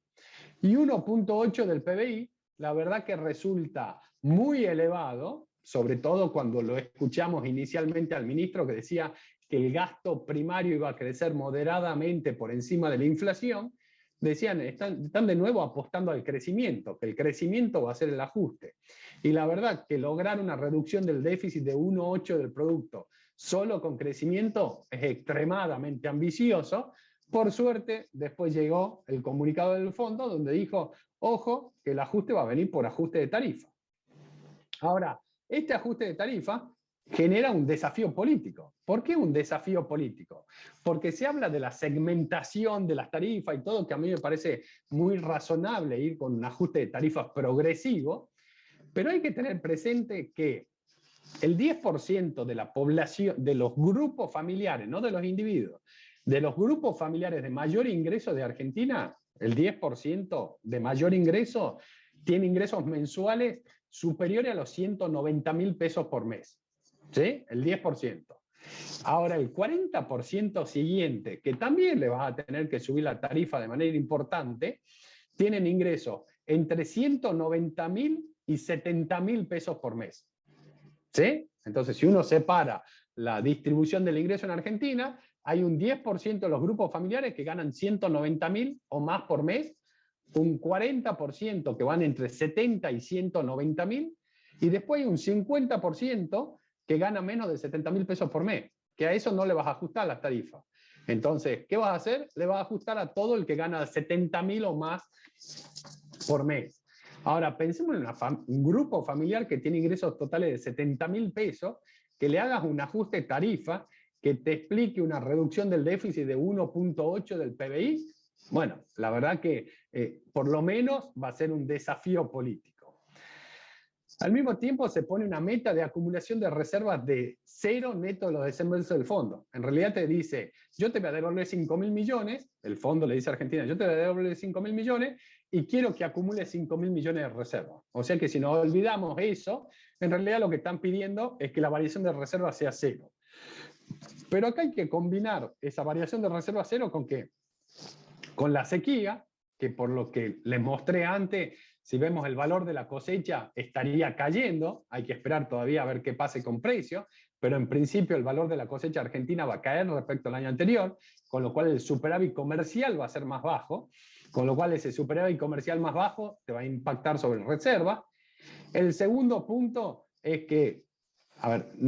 Y 1,8 del PBI, la verdad que resulta muy elevado, sobre todo cuando lo escuchamos inicialmente al ministro que decía que el gasto primario iba a crecer moderadamente por encima de la inflación. Decían, están de nuevo apostando al crecimiento, que el crecimiento va a ser el ajuste. Y la verdad que lograr una reducción del déficit de 1,8 del producto solo con crecimiento es extremadamente ambicioso. Por suerte, después llegó el comunicado del fondo donde dijo, ojo, que el ajuste va a venir por ajuste de tarifa. Ahora, este ajuste de tarifa genera un desafío político. ¿Por qué un desafío político? Porque se habla de la segmentación de las tarifas y todo, que a mí me parece muy razonable ir con un ajuste de tarifas progresivo, pero hay que tener presente que el 10% de la población, de los grupos familiares, no de los individuos, de los grupos familiares de mayor ingreso de Argentina, el 10% de mayor ingreso tiene ingresos mensuales superiores a los 190.000 pesos por mes. ¿Sí? El 10%. Ahora, el 40% siguiente, que también le vas a tener que subir la tarifa de manera importante, tienen ingresos entre 190.000 y 70.000 pesos por mes. ¿Sí? Entonces, si uno separa la distribución del ingreso en Argentina, hay un 10% de los grupos familiares que ganan 190.000 o más por mes, un 40% que van entre 70 y 190.000, y después hay un 50% que gana menos de 70.000 pesos por mes, que a eso no le vas a ajustar las tarifas. Entonces, ¿qué vas a hacer? Le vas a ajustar a todo el que gana 70.000 o más por mes. Ahora, pensemos en un grupo familiar que tiene ingresos totales de 70.000 pesos, que le hagas un ajuste de tarifa, que te explique una reducción del déficit de 1,8 del PBI. Bueno, la verdad que por lo menos va a ser un desafío político. Al mismo tiempo se pone una meta de acumulación de reservas de 0 neto de los desembolsos del fondo. En realidad te dice, yo te voy a devolver 5.000 millones, el fondo le dice a Argentina, yo te voy a devolver 5.000 millones y quiero que acumule 5.000 millones de reservas. O sea que si nos olvidamos eso, en realidad lo que están pidiendo es que la variación de reservas sea 0. Pero acá hay que combinar esa variación de reserva 0 con ¿qué? Con la sequía, que por lo que les mostré antes, si vemos el valor de la cosecha estaría cayendo, hay que esperar todavía a ver qué pase con precios, pero en principio el valor de la cosecha argentina va a caer respecto al año anterior, con lo cual el superávit comercial va a ser más bajo, con lo cual ese superávit comercial más bajo te va a impactar sobre reserva. El segundo punto es que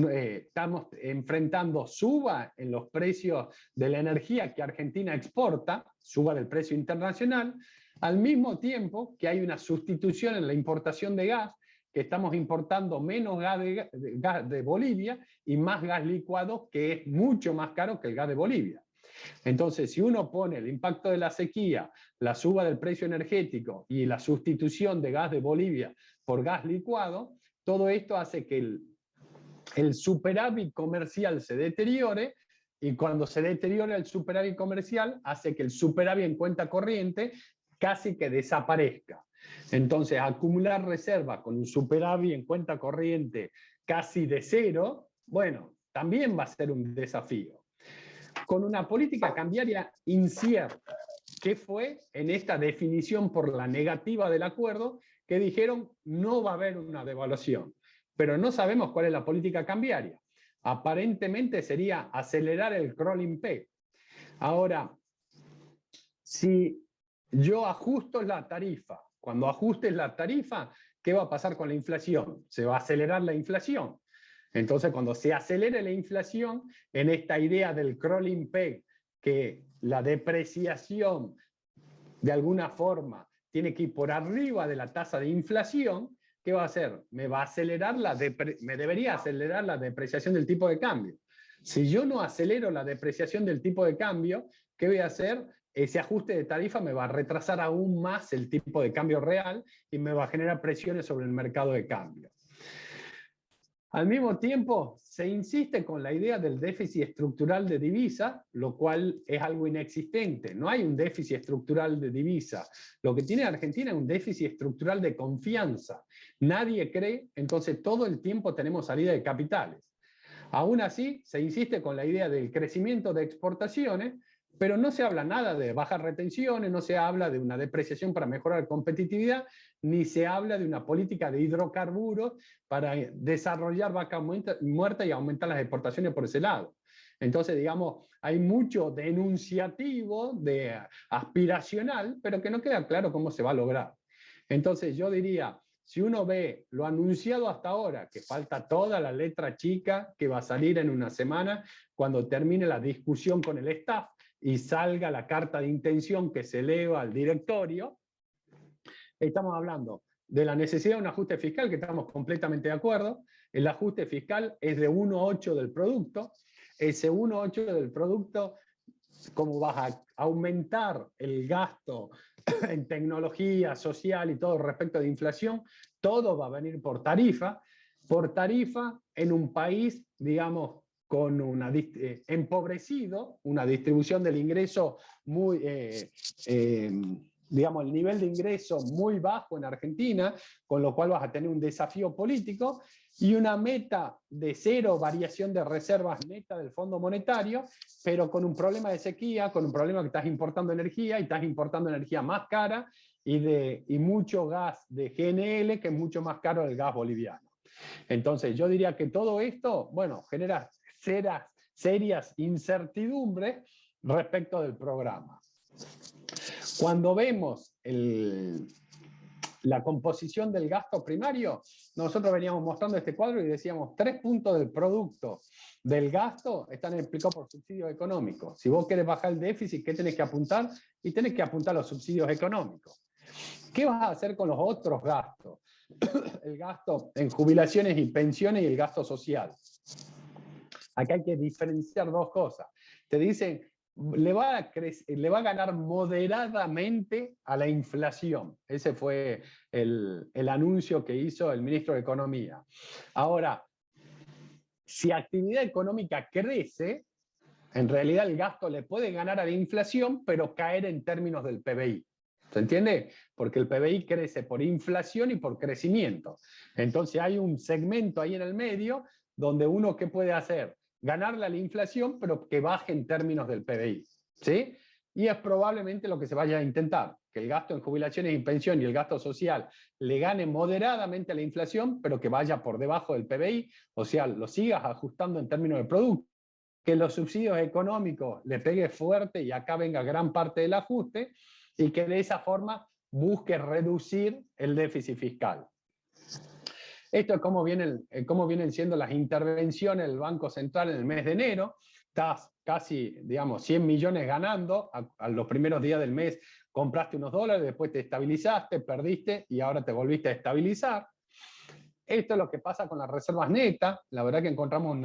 estamos enfrentando suba en los precios de la energía que Argentina exporta, suba del precio internacional, al mismo tiempo que hay una sustitución en la importación de gas, que estamos importando menos gas de Bolivia y más gas licuado, que es mucho más caro que el gas de Bolivia. Entonces, si uno pone el impacto de la sequía, la suba del precio energético y la sustitución de gas de Bolivia por gas licuado, todo esto hace que el superávit comercial se deteriore, y cuando se deteriora el superávit comercial hace que el superávit en cuenta corriente casi que desaparezca. Entonces, acumular reservas con un superávit en cuenta corriente casi de 0, bueno, también va a ser un desafío. Con una política cambiaria incierta, que fue en esta definición por la negativa del acuerdo, que dijeron no va a haber una devaluación, pero no sabemos cuál es la política cambiaria. Aparentemente sería acelerar el crawling peg. Ahora, si yo ajusto la tarifa, cuando ajustes la tarifa, ¿qué va a pasar con la inflación? Se va a acelerar la inflación. Entonces, cuando se acelere la inflación, en esta idea del crawling peg, que la depreciación de alguna forma tiene que ir por arriba de la tasa de inflación, ¿qué va a hacer? Me debería acelerar la depreciación del tipo de cambio. Si yo no acelero la depreciación del tipo de cambio, ¿qué voy a hacer? Ese ajuste de tarifa me va a retrasar aún más el tipo de cambio real y me va a generar presiones sobre el mercado de cambio. Al mismo tiempo, se insiste con la idea del déficit estructural de divisa, lo cual es algo inexistente. No hay un déficit estructural de divisa. Lo que tiene Argentina es un déficit estructural de confianza. Nadie cree, entonces todo el tiempo tenemos salida de capitales. Aún así, se insiste con la idea del crecimiento de exportaciones, pero no se habla nada de bajas retenciones, no se habla de una depreciación para mejorar competitividad, ni se habla de una política de hidrocarburos para desarrollar vaca muerta y aumentar las exportaciones por ese lado. Entonces, digamos, hay mucho denunciativo, de aspiracional, pero que no queda claro cómo se va a lograr. Entonces, yo diría, si uno ve lo anunciado hasta ahora, que falta toda la letra chica que va a salir en una semana, cuando termine la discusión con el staff y salga la carta de intención que se eleva al directorio, estamos hablando de la necesidad de un ajuste fiscal, que estamos completamente de acuerdo. El ajuste fiscal es de 1,8 del producto. Ese 1,8 del producto, ¿cómo vas a aumentar el gasto en tecnología social y todo respecto de inflación? Todo va a venir por tarifa en un país, digamos, con empobrecido, una distribución del ingreso muy, digamos, el nivel de ingreso muy bajo en Argentina, con lo cual vas a tener un desafío político y una meta de 0 variación de reservas netas del Fondo Monetario, pero con un problema de sequía, con un problema que estás importando energía y estás importando energía más cara y mucho gas de GNL, que es mucho más caro del gas boliviano. Entonces, yo diría que todo esto, bueno, genera serias incertidumbres respecto del programa. Cuando vemos la composición del gasto primario, nosotros veníamos mostrando este cuadro y decíamos 3 puntos del producto del gasto están explicados por subsidios económicos. Si vos querés bajar el déficit, ¿qué tenés que apuntar? Y tenés que apuntar a los subsidios económicos. ¿Qué vas a hacer con los otros gastos? El gasto en jubilaciones y pensiones y el gasto social. Acá hay que diferenciar dos cosas. Te dicen, le va a ganar moderadamente a la inflación. Ese fue el anuncio que hizo el ministro de Economía. Ahora, si actividad económica crece, en realidad el gasto le puede ganar a la inflación, pero caer en términos del PBI. ¿Se entiende? Porque el PBI crece por inflación y por crecimiento. Entonces hay un segmento ahí en el medio donde uno, ¿qué puede hacer? Ganarle a la inflación, pero que baje en términos del PBI. ¿Sí? Y es probablemente lo que se vaya a intentar, que el gasto en jubilaciones y pensión y el gasto social le gane moderadamente a la inflación, pero que vaya por debajo del PBI, o sea, lo sigas ajustando en términos de producto, que los subsidios económicos le pegue fuerte y acá venga gran parte del ajuste, y que de esa forma busque reducir el déficit fiscal. Esto es cómo vienen siendo las intervenciones del Banco Central en el mes de enero. Estás casi, digamos, 100 millones ganando. A los primeros días del mes compraste unos dólares, después te estabilizaste, perdiste y ahora te volviste a estabilizar. Esto es lo que pasa con las reservas netas. La verdad que encontramos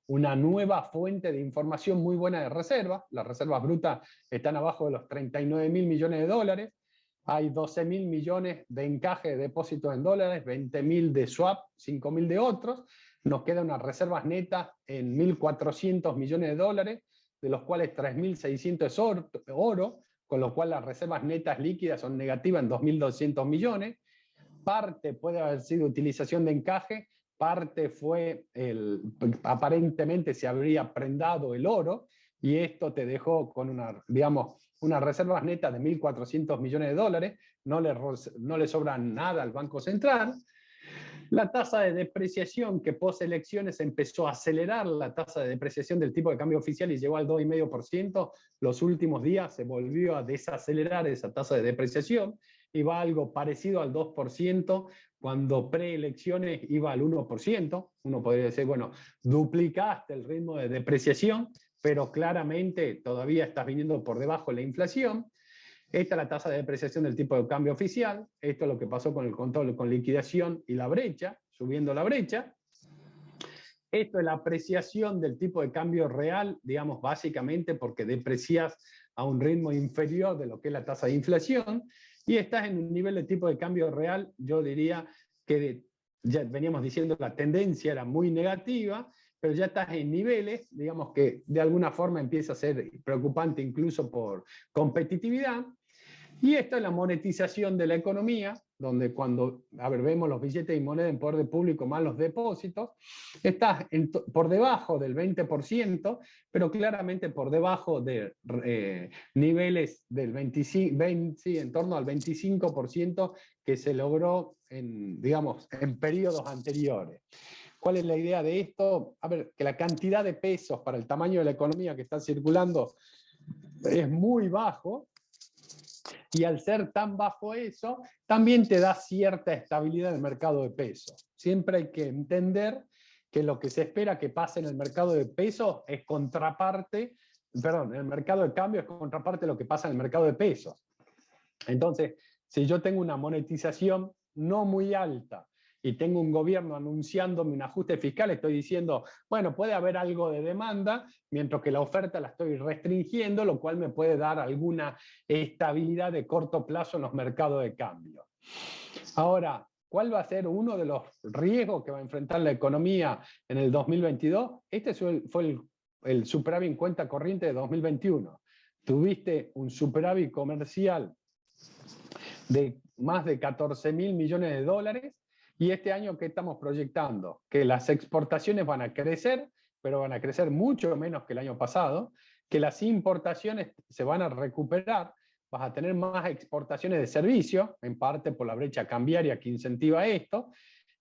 una nueva fuente de información muy buena de reservas. Las reservas brutas están abajo de los 39.000 millones de dólares. Hay 12.000 millones de encaje de depósitos en dólares, 20.000 de swap, 5.000 de otros. Nos quedan unas reservas netas en 1.400 millones de dólares, de los cuales 3.600 es oro, con lo cual las reservas netas líquidas son negativas en 2.200 millones. Parte puede haber sido utilización de encaje, parte fue, aparentemente se habría prendado el oro, y esto te dejó con unas reservas netas de 1.400 millones de dólares, no le sobra nada al Banco Central. La tasa de depreciación, que post elecciones empezó a acelerar la tasa de depreciación del tipo de cambio oficial y llegó al 2,5%, los últimos días se volvió a desacelerar esa tasa de depreciación y va algo parecido al 2%, cuando preelecciones iba al 1%. Uno podría decir, bueno, duplicaste el ritmo de depreciación, pero claramente todavía estás viniendo por debajo de la inflación. Esta es la tasa de depreciación del tipo de cambio oficial. Esto es lo que pasó con el control con liquidación y la brecha, subiendo la brecha. Esto es la apreciación del tipo de cambio real, digamos, básicamente porque deprecias a un ritmo inferior de lo que es la tasa de inflación, y estás en un nivel de tipo de cambio real, yo diría que ya veníamos diciendo que la tendencia era muy negativa, pero ya estás en niveles, digamos, que de alguna forma empieza a ser preocupante incluso por competitividad. Y esto es la monetización de la economía, donde cuando vemos los billetes y monedas en poder de público más los depósitos, está por debajo del 20%, pero claramente por debajo de niveles del 25, sí, en torno al 25% que se logró digamos, en periodos anteriores. ¿Cuál es la idea de esto? Que la cantidad de pesos para el tamaño de la economía que está circulando es muy bajo, y al ser tan bajo eso, también te da cierta estabilidad en el mercado de pesos. Siempre hay que entender que lo que se espera que pase en el mercado de pesos es contraparte, perdón, en el mercado de cambio es contraparte de lo que pasa en el mercado de pesos. Entonces, si yo tengo una monetización no muy alta y tengo un gobierno anunciándome un ajuste fiscal, estoy diciendo, bueno, puede haber algo de demanda, mientras que la oferta la estoy restringiendo, lo cual me puede dar alguna estabilidad de corto plazo en los mercados de cambio. Ahora, ¿cuál va a ser uno de los riesgos que va a enfrentar la economía en el 2022? Este fue el superávit en cuenta corriente de 2021. Tuviste un superávit comercial de más de 14.000 millones de dólares, y este año, ¿qué estamos proyectando? Que las exportaciones van a crecer, pero van a crecer mucho menos que el año pasado, que las importaciones se van a recuperar, vas a tener más exportaciones de servicios, en parte por la brecha cambiaria que incentiva esto.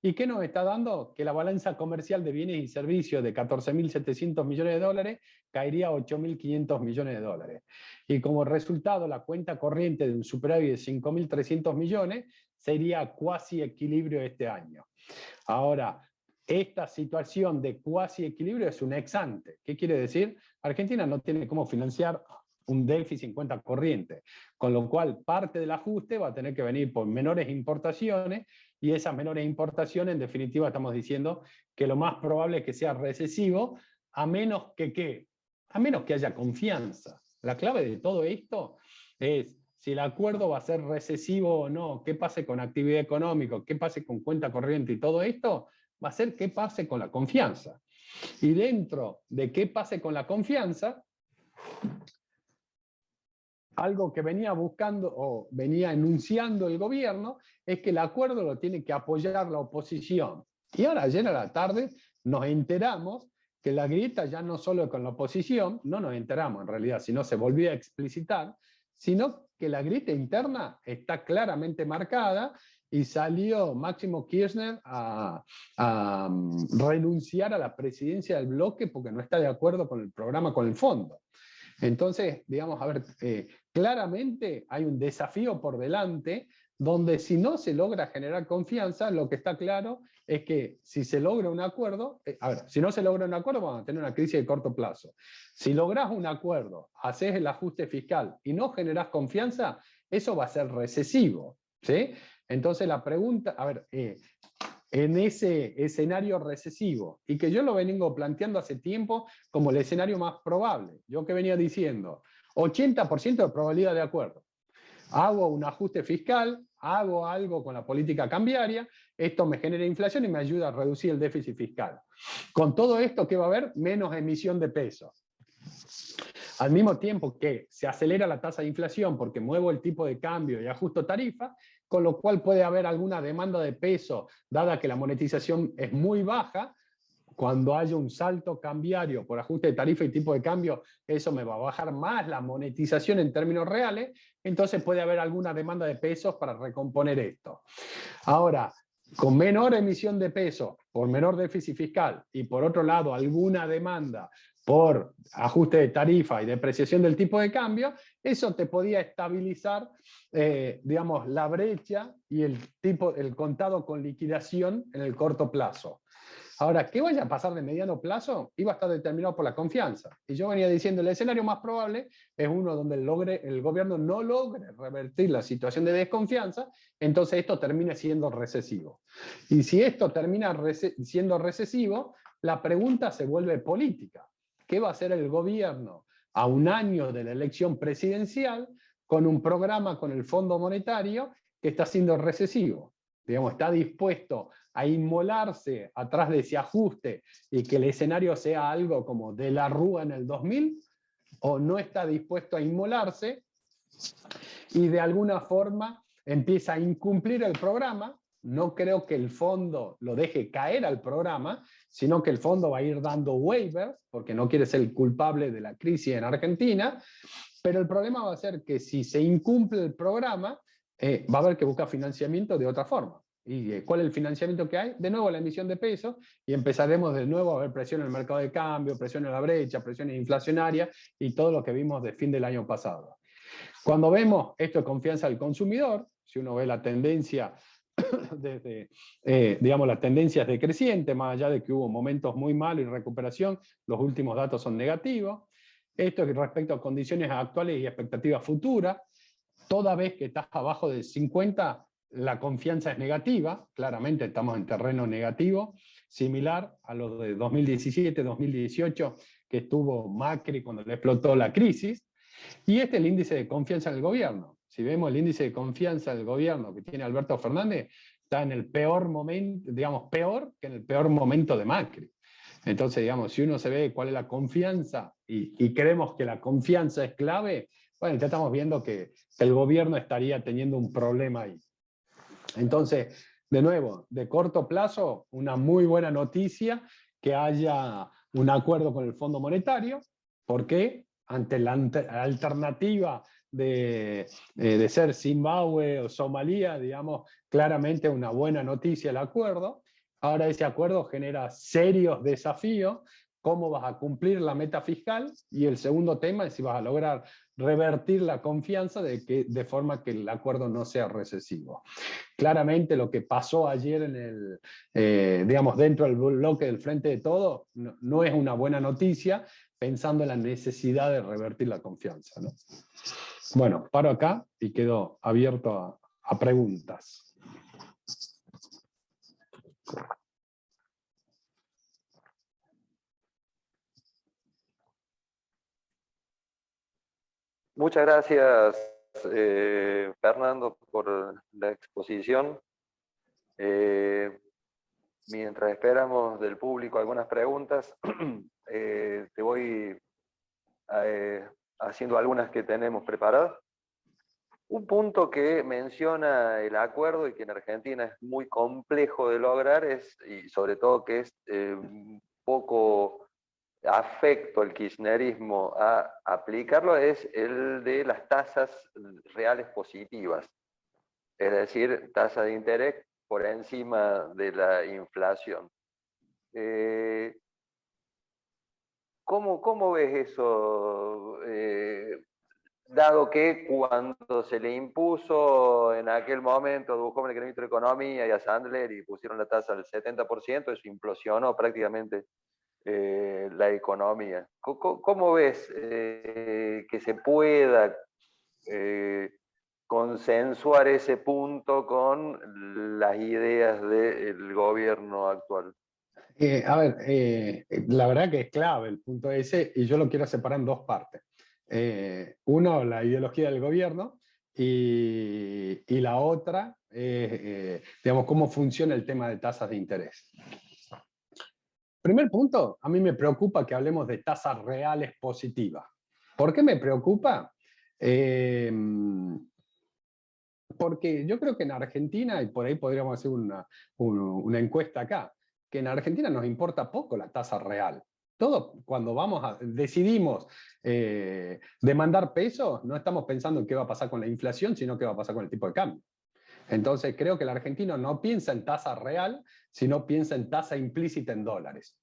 ¿Y qué nos está dando? Que la balanza comercial de bienes y servicios de 14.700 millones de dólares caería a 8.500 millones de dólares. Y como resultado, la cuenta corriente de un superávit de 5.300 millones sería cuasi equilibrio este año. Ahora, esta situación de cuasi equilibrio es un ex ante. ¿Qué quiere decir? Argentina no tiene cómo financiar un déficit en cuenta corriente, con lo cual parte del ajuste va a tener que venir por menores importaciones, y esas menores importaciones, en definitiva, estamos diciendo que lo más probable es que sea recesivo, a menos que ¿qué? A menos que haya confianza. La clave de todo esto es si el acuerdo va a ser recesivo o no, qué pase con actividad económica, qué pase con cuenta corriente y todo esto, va a ser qué pase con la confianza. Y dentro de qué pase con la confianza, algo que venía buscando o venía enunciando el gobierno es que el acuerdo lo tiene que apoyar la oposición. Y ahora, ayer a la tarde, nos enteramos que la grieta ya no solo con la oposición, no nos enteramos en realidad, sino se volvió a explicitar, sino que la grieta interna está claramente marcada y salió Máximo Kirchner a renunciar a la presidencia del bloque porque no está de acuerdo con el programa, con el fondo. Entonces, digamos, a ver, claramente hay un desafío por delante donde si no se logra generar confianza, lo que está claro es que si se logra un acuerdo, a ver, si no se logra un acuerdo vamos a tener una crisis de corto plazo. Si lográs un acuerdo, haces el ajuste fiscal y no generás confianza, eso va a ser recesivo, ¿sí? Entonces la pregunta, a ver, en ese escenario recesivo, y que yo lo vengo planteando hace tiempo como el escenario más probable. Yo que venía diciendo, 80% de probabilidad de acuerdo. Hago un ajuste fiscal, hago algo con la política cambiaria, esto me genera inflación y me ayuda a reducir el déficit fiscal. Con todo esto, ¿qué va a haber? Menos emisión de pesos. Al mismo tiempo que se acelera la tasa de inflación porque muevo el tipo de cambio y ajusto tarifa, con lo cual puede haber alguna demanda de peso, dada que la monetización es muy baja. Cuando haya un salto cambiario por ajuste de tarifa y tipo de cambio, eso me va a bajar más la monetización en términos reales, entonces puede haber alguna demanda de pesos para recomponer esto. Ahora, con menor emisión de pesos, por menor déficit fiscal, y por otro lado alguna demanda por ajuste de tarifa y depreciación del tipo de cambio, eso te podía estabilizar, digamos, la brecha y el contado con liquidación en el corto plazo. Ahora, ¿qué vaya a pasar de mediano plazo? Iba a estar determinado por la confianza. Y yo venía diciendo, el escenario más probable es uno donde el gobierno no logre revertir la situación de desconfianza, entonces esto termine siendo recesivo. Y si esto termina siendo recesivo, la pregunta se vuelve política. ¿Qué va a hacer el gobierno a un año de la elección presidencial con un programa con el Fondo Monetario que está siendo recesivo? Digamos, está dispuesto a inmolarse atrás de ese ajuste y que el escenario sea algo como de la Rúa en el 2000, o no está dispuesto a inmolarse y de alguna forma empieza a incumplir el programa. No creo que el fondo lo deje caer al programa, sino que el fondo va a ir dando waivers, porque no quiere ser el culpable de la crisis en Argentina, pero el problema va a ser que si se incumple el programa, va a haber que buscar financiamiento de otra forma. ¿Y cuál es el financiamiento que hay? De nuevo la emisión de pesos, y empezaremos de nuevo a ver presión en el mercado de cambio, presión en la brecha, presiones inflacionarias y todo lo que vimos de fin del año pasado. Cuando vemos esto de confianza del consumidor, si uno ve la tendencia desde, digamos, las tendencias decrecientes, más allá de que hubo momentos muy malos y recuperación, los últimos datos son negativos. Esto es respecto a condiciones actuales y expectativas futuras. Toda vez que estás abajo de 50, la confianza es negativa, claramente estamos en terreno negativo, similar a lo de 2017, 2018, que estuvo Macri cuando le explotó la crisis. Y este es el índice de confianza en el gobierno. Si vemos el índice de confianza del gobierno que tiene Alberto Fernández, está en el peor momento, digamos, peor que en el peor momento de Macri. Entonces, digamos, si uno se ve cuál es la confianza y creemos que la confianza es clave, bueno, ya estamos viendo que el gobierno estaría teniendo un problema ahí. Entonces, de nuevo, de corto plazo, una muy buena noticia que haya un acuerdo con el Fondo Monetario. ¿Por qué? Ante la alternativa de ser Zimbabue o Somalia, digamos, claramente una buena noticia el acuerdo. Ahora ese acuerdo genera serios desafíos, cómo vas a cumplir la meta fiscal, y el segundo tema es si vas a lograr revertir la confianza de forma que el acuerdo no sea recesivo. Claramente lo que pasó ayer en digamos, dentro del bloque del Frente de Todos no es una buena noticia, pensando en la necesidad de revertir la confianza, ¿no? Bueno, paro acá y quedo abierto a preguntas. Muchas gracias, Fernando, por la exposición. Mientras esperamos del público algunas preguntas, te voy haciendo algunas que tenemos preparadas. Un punto que menciona el acuerdo y que en Argentina es muy complejo de lograr y sobre todo que es poco afecto al kirchnerismo a aplicarlo, es el de las tasas reales positivas. Es decir, tasa de interés por encima de la inflación. ¿Cómo ves eso? Dado que cuando se le impuso en aquel momento a Duchamp, el ministro de Economía, y a Sandler, y pusieron la tasa al 70%, eso implosionó prácticamente la economía. ¿Cómo ves que se pueda consensuar ese punto con las ideas del gobierno actual? A ver, la verdad que es clave el punto ese, y yo lo quiero separar en dos partes. Uno, la ideología del gobierno, y la otra, digamos, cómo funciona el tema de tasas de interés. Primer punto, a mí me preocupa que hablemos de tasas reales positivas. ¿Por qué me preocupa? Porque yo creo que en Argentina, y por ahí podríamos hacer una encuesta acá, que en Argentina nos importa poco la tasa real. Todo, cuando decidimos demandar pesos, no estamos pensando en qué va a pasar con la inflación, sino qué va a pasar con el tipo de cambio. Entonces creo que el argentino no piensa en tasa real, sino piensa en tasa implícita en dólares.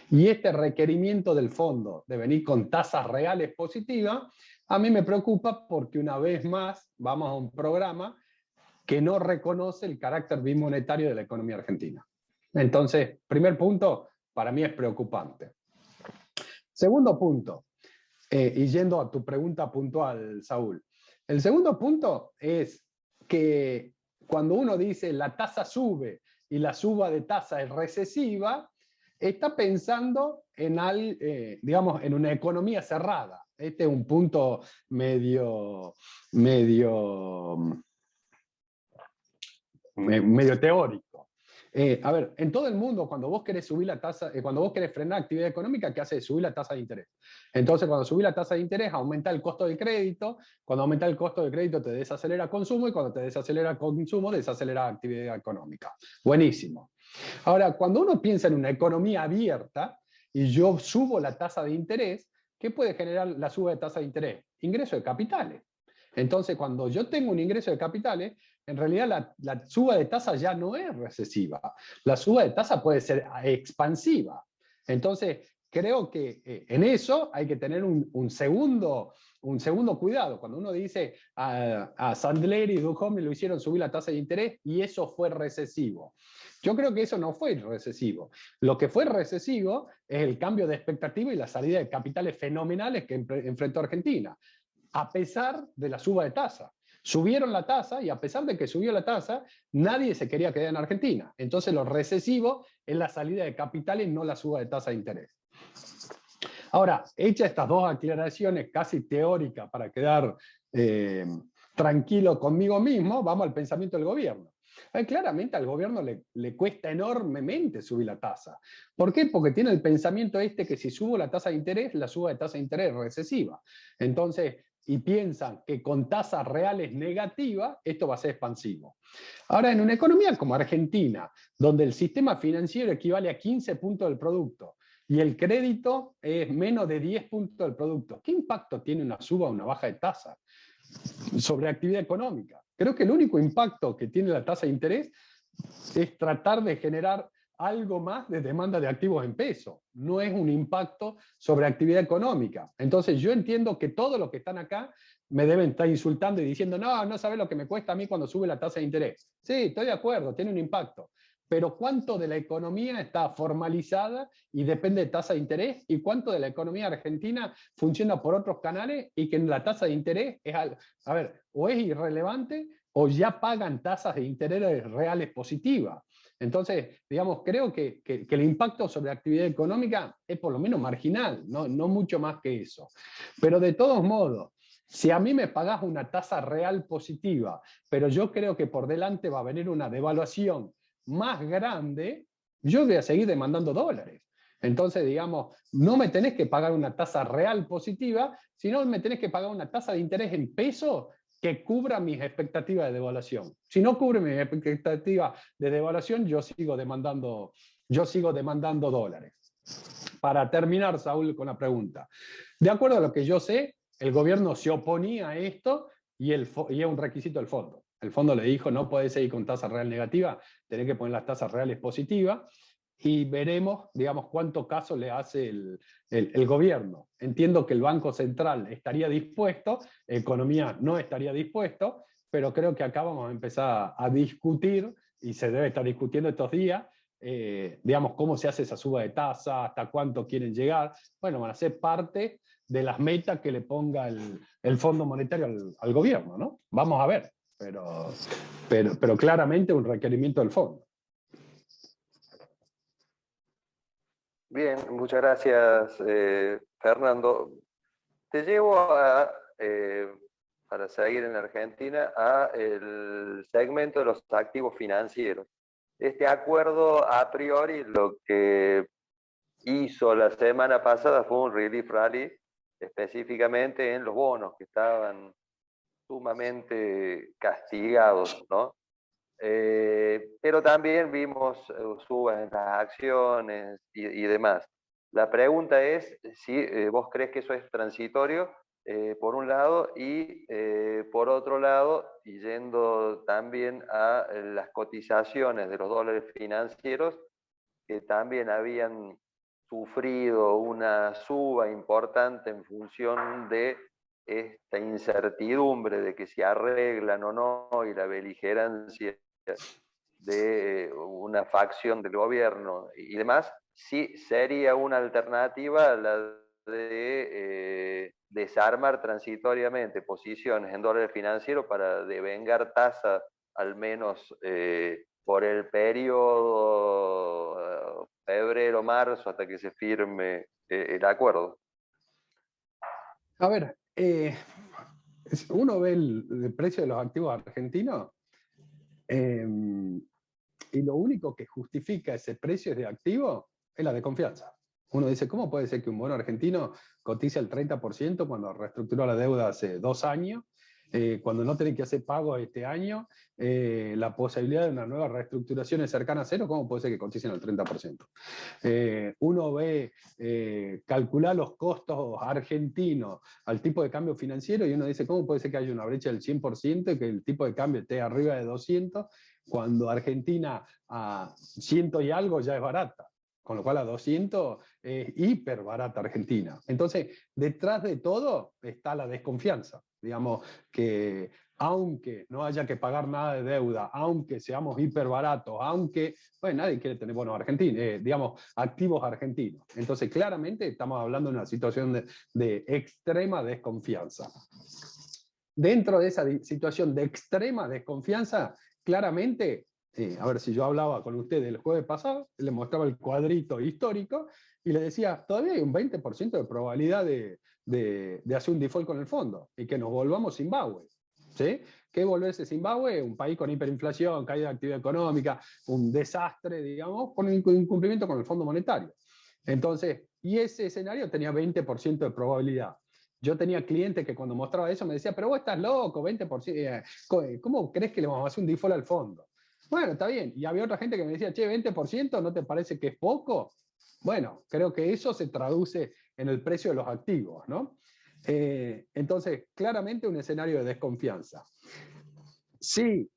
Y este requerimiento del fondo de venir con tasas reales positivas, a mí me preocupa porque una vez más vamos a un programa que no reconoce el carácter bimonetario de la economía argentina. Entonces, primer punto, para mí es preocupante. Segundo punto, y yendo a tu pregunta puntual, Saúl. El segundo punto es que cuando uno dice la tasa sube y la suba de tasa es recesiva, está pensando en, digamos, en una economía cerrada. Este es un punto medio teórico. A ver, en todo el mundo, cuando vos querés subir la tasa, cuando vos querés frenar actividad económica, ¿qué haces? Subir la tasa de interés. Entonces, cuando subís la tasa de interés, aumenta el costo del crédito. Cuando aumenta el costo del crédito, te desacelera consumo, y cuando te desacelera consumo, desacelera actividad económica. Buenísimo. Ahora, cuando uno piensa en una economía abierta, y yo subo la tasa de interés, ¿qué puede generar la suba de tasa de interés? Ingreso de capitales. Entonces, cuando yo tengo un ingreso de capitales, en realidad la suba de tasa ya no es recesiva. La suba de tasa puede ser expansiva. Entonces, creo que en eso hay que tener un segundo cuidado. Cuando uno dice a Sandler y Duchamp lo hicieron subir la tasa de interés y eso fue recesivo. Yo creo que eso no fue recesivo. Lo que fue recesivo es el cambio de expectativa y la salida de capitales fenomenales que enfrentó Argentina, a pesar de la suba de tasa. Subieron la tasa y a pesar de que subió la tasa, nadie se quería quedar en Argentina. Entonces lo recesivo es la salida de capitales, no la suba de tasa de interés. Ahora, hechas estas dos aclaraciones casi teóricas para quedar tranquilo conmigo mismo, vamos al pensamiento del gobierno. Claramente al gobierno le cuesta enormemente subir la tasa. ¿Por qué? Porque tiene el pensamiento que si subo la tasa de interés, la suba de tasa de interés es recesiva. Entonces, y piensan que con tasas reales negativas, esto va a ser expansivo. Ahora, en una economía como Argentina, donde el sistema financiero equivale a 15 puntos del producto, y el crédito es menos de 10 puntos del producto, ¿qué impacto tiene una suba o una baja de tasa sobre actividad económica? Creo que el único impacto que tiene la tasa de interés es tratar de generar algo más de demanda de activos en peso, no es un impacto sobre actividad económica. Entonces yo entiendo que todos los que están acá me deben estar insultando y diciendo, no, no sabes lo que me cuesta a mí cuando sube la tasa de interés. Sí, estoy de acuerdo, tiene un impacto. Pero ¿cuánto de la economía está formalizada y depende de tasa de interés? ¿Y cuánto de la economía argentina funciona por otros canales y que la tasa de interés es, a ver, o es irrelevante o ya pagan tasas de interés reales positivas? Entonces, digamos, creo que el impacto sobre la actividad económica es por lo menos marginal, no mucho más que eso. Pero de todos modos, si a mí me pagás una tasa real positiva, pero yo creo que por delante va a venir una devaluación más grande, yo voy a seguir demandando dólares. Entonces, digamos, no me tenés que pagar una tasa real positiva, sino me tenés que pagar una tasa de interés en pesos que cubra mis expectativas de devaluación. Si no cubre mis expectativas de devaluación, yo sigo demandando dólares. Para terminar, Saúl, con la pregunta. De acuerdo a lo que yo sé, el gobierno se oponía a esto y es un requisito del fondo. El fondo le dijo, no podés seguir con tasa real negativa, tenés que poner las tasas reales positivas, y veremos, digamos, cuánto caso le hace el gobierno. Entiendo que el Banco Central estaría dispuesto, Economía no estaría dispuesto, pero creo que acá vamos a empezar a discutir, y se debe estar discutiendo estos días, digamos, cómo se hace esa suba de tasa, hasta cuánto quieren llegar. Bueno, van a ser parte de las metas que le ponga el Fondo Monetario al gobierno, ¿no? Vamos a ver, pero claramente un requerimiento del fondo. Bien, muchas gracias, Fernando. Te llevo para seguir en Argentina, a el segmento de los activos financieros. Este acuerdo, a priori, lo que hizo la semana pasada fue un relief rally, específicamente en los bonos, que estaban sumamente castigados, ¿no? Pero también vimos subas en las acciones y demás. La pregunta es si vos crees que eso es transitorio, por un lado, y por otro lado, y yendo también a las cotizaciones de los dólares financieros, que también habían sufrido una suba importante en función de esta incertidumbre de que se arreglan o no, y la beligerancia de una facción del gobierno y demás, sí sería una alternativa la de desarmar transitoriamente posiciones en dólares financieros para devengar tasa, al menos por el periodo febrero-marzo, hasta que se firme el acuerdo. A ver, uno ve el precio de los activos argentinos, y lo único que justifica ese precio de activo es la desconfianza. Uno dice, ¿cómo puede ser que un bono argentino cotice el 30% cuando reestructuró la deuda hace 2 años? Cuando no tienen que hacer pagos este año, la posibilidad de una nueva reestructuración es cercana a cero, ¿cómo puede ser que coticen el 30%? Uno ve calcular los costos argentinos al tipo de cambio financiero y uno dice, ¿cómo puede ser que haya una brecha del 100% y que el tipo de cambio esté arriba de 200 cuando Argentina a 100 y algo ya es barata? Con lo cual a 200 es hiper barata Argentina. Entonces, detrás de todo está la desconfianza. Digamos que aunque no haya que pagar nada de deuda, aunque seamos hiper baratos, aunque, bueno, nadie quiere tener bonos argentinos, digamos, activos argentinos. Entonces, claramente estamos hablando de una situación de extrema desconfianza. Dentro de esa situación de extrema desconfianza, claramente, a ver, si yo hablaba con usted el jueves pasado, le mostraba el cuadrito histórico y le decía, todavía hay un 20% de probabilidad de hacer un default con el fondo y que nos volvamos Zimbabue. ¿Sí? ¿Qué volverse Zimbabue? Un país con hiperinflación, caída de actividad económica, un desastre, digamos, con incumplimiento con el Fondo Monetario. Entonces, y ese escenario tenía 20% de probabilidad. Yo tenía clientes que cuando mostraba eso me decían, pero vos estás loco, 20%, ¿cómo crees que le vamos a hacer un default al fondo? Bueno, está bien. Y había otra gente que me decía, che, 20%, ¿no te parece que es poco? Bueno, creo que eso se traduce en el precio de los activos, ¿no? Entonces, claramente un escenario de desconfianza. Sí,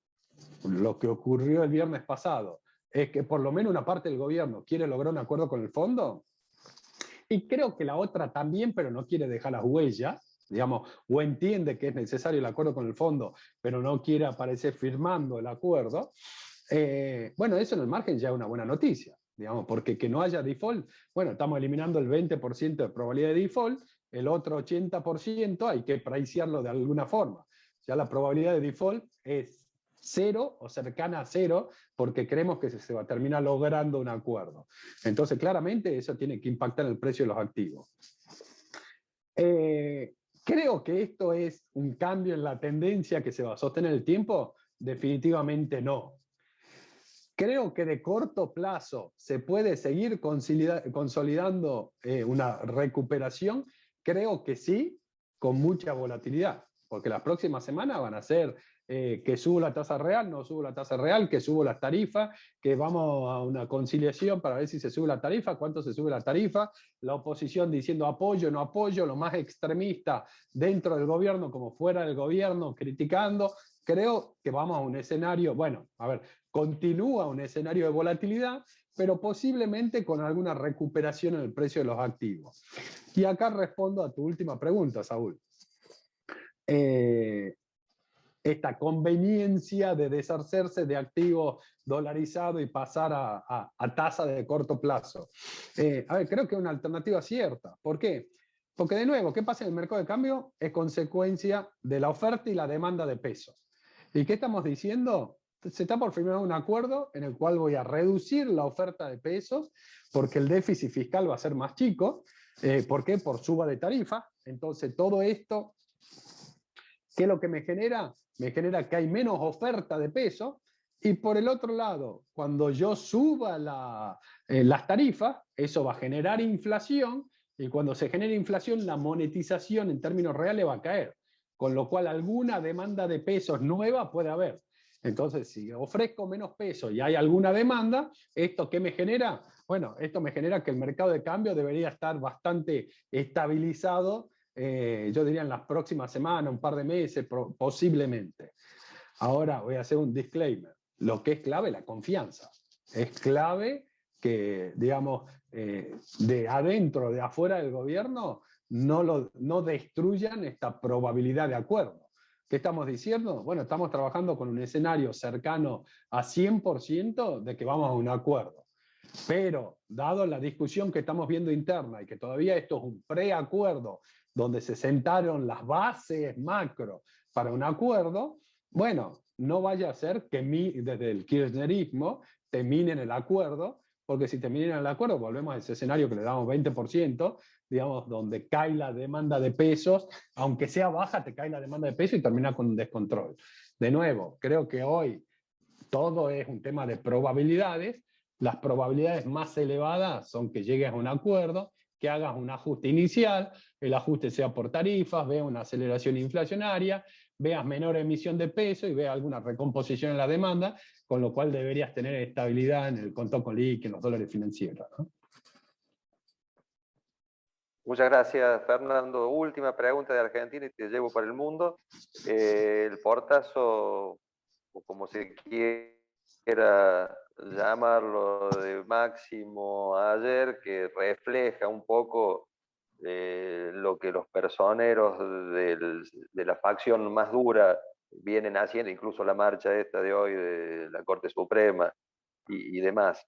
lo que ocurrió el viernes pasado es que por lo menos una parte del gobierno quiere lograr un acuerdo con el fondo, y creo que la otra también, pero no quiere dejar las huellas, digamos, o entiende que es necesario el acuerdo con el fondo, pero no quiere aparecer firmando el acuerdo. Bueno, eso en el margen ya es una buena noticia, digamos, porque que no haya default, bueno, estamos eliminando el 20% de probabilidad de default, el otro 80% hay que pricearlo de alguna forma. Ya la probabilidad de default es 0 o cercana a 0, porque creemos que se va a terminar logrando un acuerdo. Entonces, claramente, eso tiene que impactar en el precio de los activos. ¿Creo que esto es un cambio en la tendencia que se va a sostener en el tiempo? Definitivamente no. Creo que de corto plazo se puede seguir consolidando una recuperación. Creo que sí, con mucha volatilidad, porque las próximas semanas van a ser que subo la tasa real, no subo la tasa real, que subo las tarifas, que vamos a una conciliación para ver si se sube la tarifa, cuánto se sube la tarifa, la oposición diciendo apoyo, no apoyo, lo más extremista dentro del gobierno como fuera del gobierno, criticando. Creo que vamos a un escenario, bueno, a ver, continúa un escenario de volatilidad, pero posiblemente con alguna recuperación en el precio de los activos. Y acá respondo a tu última pregunta, Saúl. Esta conveniencia de deshacerse de activos dolarizados y pasar a tasa de corto plazo. A ver, creo que es una alternativa cierta. ¿Por qué? Porque de nuevo, ¿qué pasa en el mercado de cambio? Es consecuencia de la oferta y la demanda de pesos. ¿Y qué estamos diciendo? Se está por firmar un acuerdo en el cual voy a reducir la oferta de pesos porque el déficit fiscal va a ser más chico. ¿Por qué? Por suba de tarifa. Entonces, todo esto, ¿qué es lo que me genera? Me genera que hay menos oferta de pesos. Y por el otro lado, cuando yo suba las tarifas, eso va a generar inflación. Y cuando se genera inflación, la monetización en términos reales va a caer. Con lo cual, alguna demanda de pesos nueva puede haber. Entonces, si ofrezco menos pesos y hay alguna demanda, ¿esto qué me genera? Bueno, esto me genera que el mercado de cambio debería estar bastante estabilizado, yo diría en las próximas semanas, un par de meses, posiblemente. Ahora voy a hacer un disclaimer. Lo que es clave, la confianza. Es clave que, digamos, de adentro, de afuera del gobierno, no destruyan esta probabilidad de acuerdo. ¿Qué estamos diciendo? Bueno, estamos trabajando con un escenario cercano a 100% de que vamos a un acuerdo. Pero, dado la discusión que estamos viendo interna y que todavía esto es un preacuerdo, donde se sentaron las bases macro para un acuerdo, bueno, no vaya a ser que desde el kirchnerismo terminen el acuerdo, porque si terminan el acuerdo, volvemos a ese escenario que le damos 20%, digamos, donde cae la demanda de pesos, aunque sea baja, te cae la demanda de pesos y termina con un descontrol. De nuevo, creo que hoy todo es un tema de probabilidades. Las probabilidades más elevadas son que llegues a un acuerdo, que hagas un ajuste inicial, el ajuste sea por tarifas, veas una aceleración inflacionaria, veas menor emisión de peso y veas alguna recomposición en la demanda, con lo cual deberías tener estabilidad en el contado con liqui, en los dólares financieros, ¿no? Muchas gracias, Fernando. Última pregunta de Argentina y te llevo para el mundo. El portazo, o como se quiera llamarlo, de Máximo ayer, que refleja un poco lo que los personeros de la facción más dura vienen haciendo, incluso la marcha esta de hoy de la Corte Suprema y demás.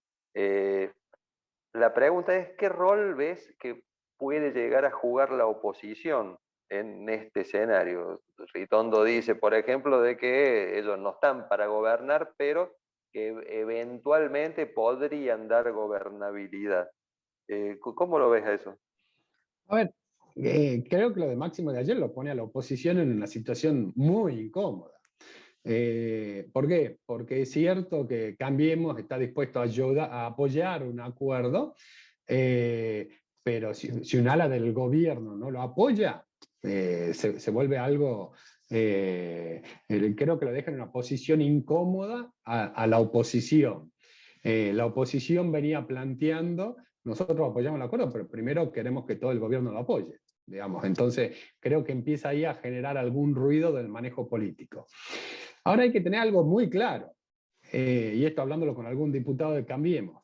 La pregunta es, ¿qué rol ves que puede llegar a jugar la oposición en este escenario? Ritondo dice, por ejemplo, de que ellos no están para gobernar, pero que eventualmente podrían dar gobernabilidad. ¿Cómo lo ves a eso? A ver, creo que lo de Máximo de ayer lo pone a la oposición en una situación muy incómoda. ¿Por qué? Porque es cierto que Cambiemos está dispuesto a apoyar un acuerdo, pero si un ala del gobierno no lo apoya, se vuelve algo, creo que lo deja en una posición incómoda a la oposición. La oposición venía planteando, nosotros apoyamos el acuerdo, pero primero queremos que todo el gobierno lo apoye, digamos. Entonces, creo que empieza ahí a generar algún ruido del manejo político. Ahora hay que tener algo muy claro. y esto hablándolo con algún diputado de Cambiemos,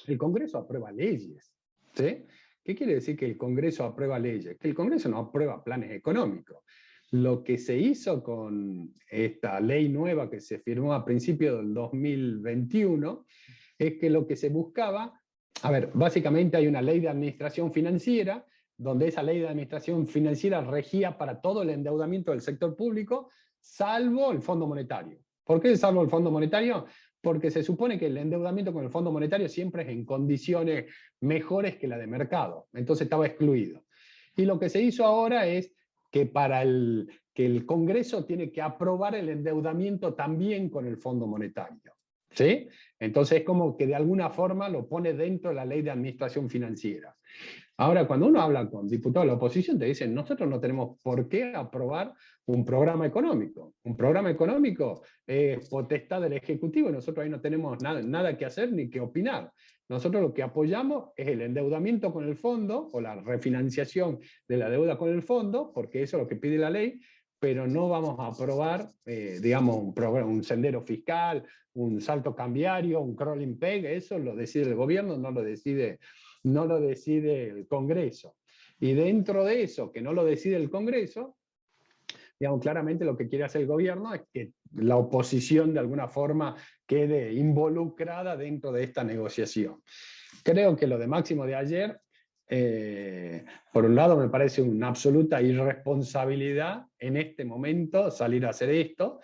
el Congreso aprueba leyes, ¿sí? ¿Qué quiere decir que el Congreso aprueba leyes? Que el Congreso no aprueba planes económicos. Lo que se hizo con esta ley nueva que se firmó a principios del 2021 es que lo que se buscaba, a ver, básicamente hay una ley de administración financiera, donde esa ley de administración financiera regía para todo el endeudamiento del sector público, salvo el Fondo Monetario. ¿Por qué salvo el Fondo Monetario? Porque se supone que el endeudamiento con el Fondo Monetario siempre es en condiciones mejores que la de mercado, entonces estaba excluido. Y lo que se hizo ahora es que que el Congreso tiene que aprobar el endeudamiento también con el Fondo Monetario. ¿Sí? Entonces es como que de alguna forma lo pone dentro de la ley de administración financiera. Ahora, cuando uno habla con diputados de la oposición, te dicen, nosotros no tenemos por qué aprobar un programa económico. Un programa económico es potestad del Ejecutivo y nosotros ahí no tenemos nada que hacer ni que opinar. Nosotros lo que apoyamos es el endeudamiento con el fondo o la refinanciación de la deuda con el fondo, porque eso es lo que pide la ley, pero no vamos a aprobar, digamos, un sendero fiscal, un salto cambiario, un crawling peg, eso lo decide el gobierno, no lo decide el Congreso. Y dentro de eso, que no lo decide el Congreso, digamos, claramente lo que quiere hacer el gobierno es que la oposición de alguna forma quede involucrada dentro de esta negociación. Creo que lo de Máximo de ayer, por un lado me parece una absoluta irresponsabilidad en este momento salir a hacer esto,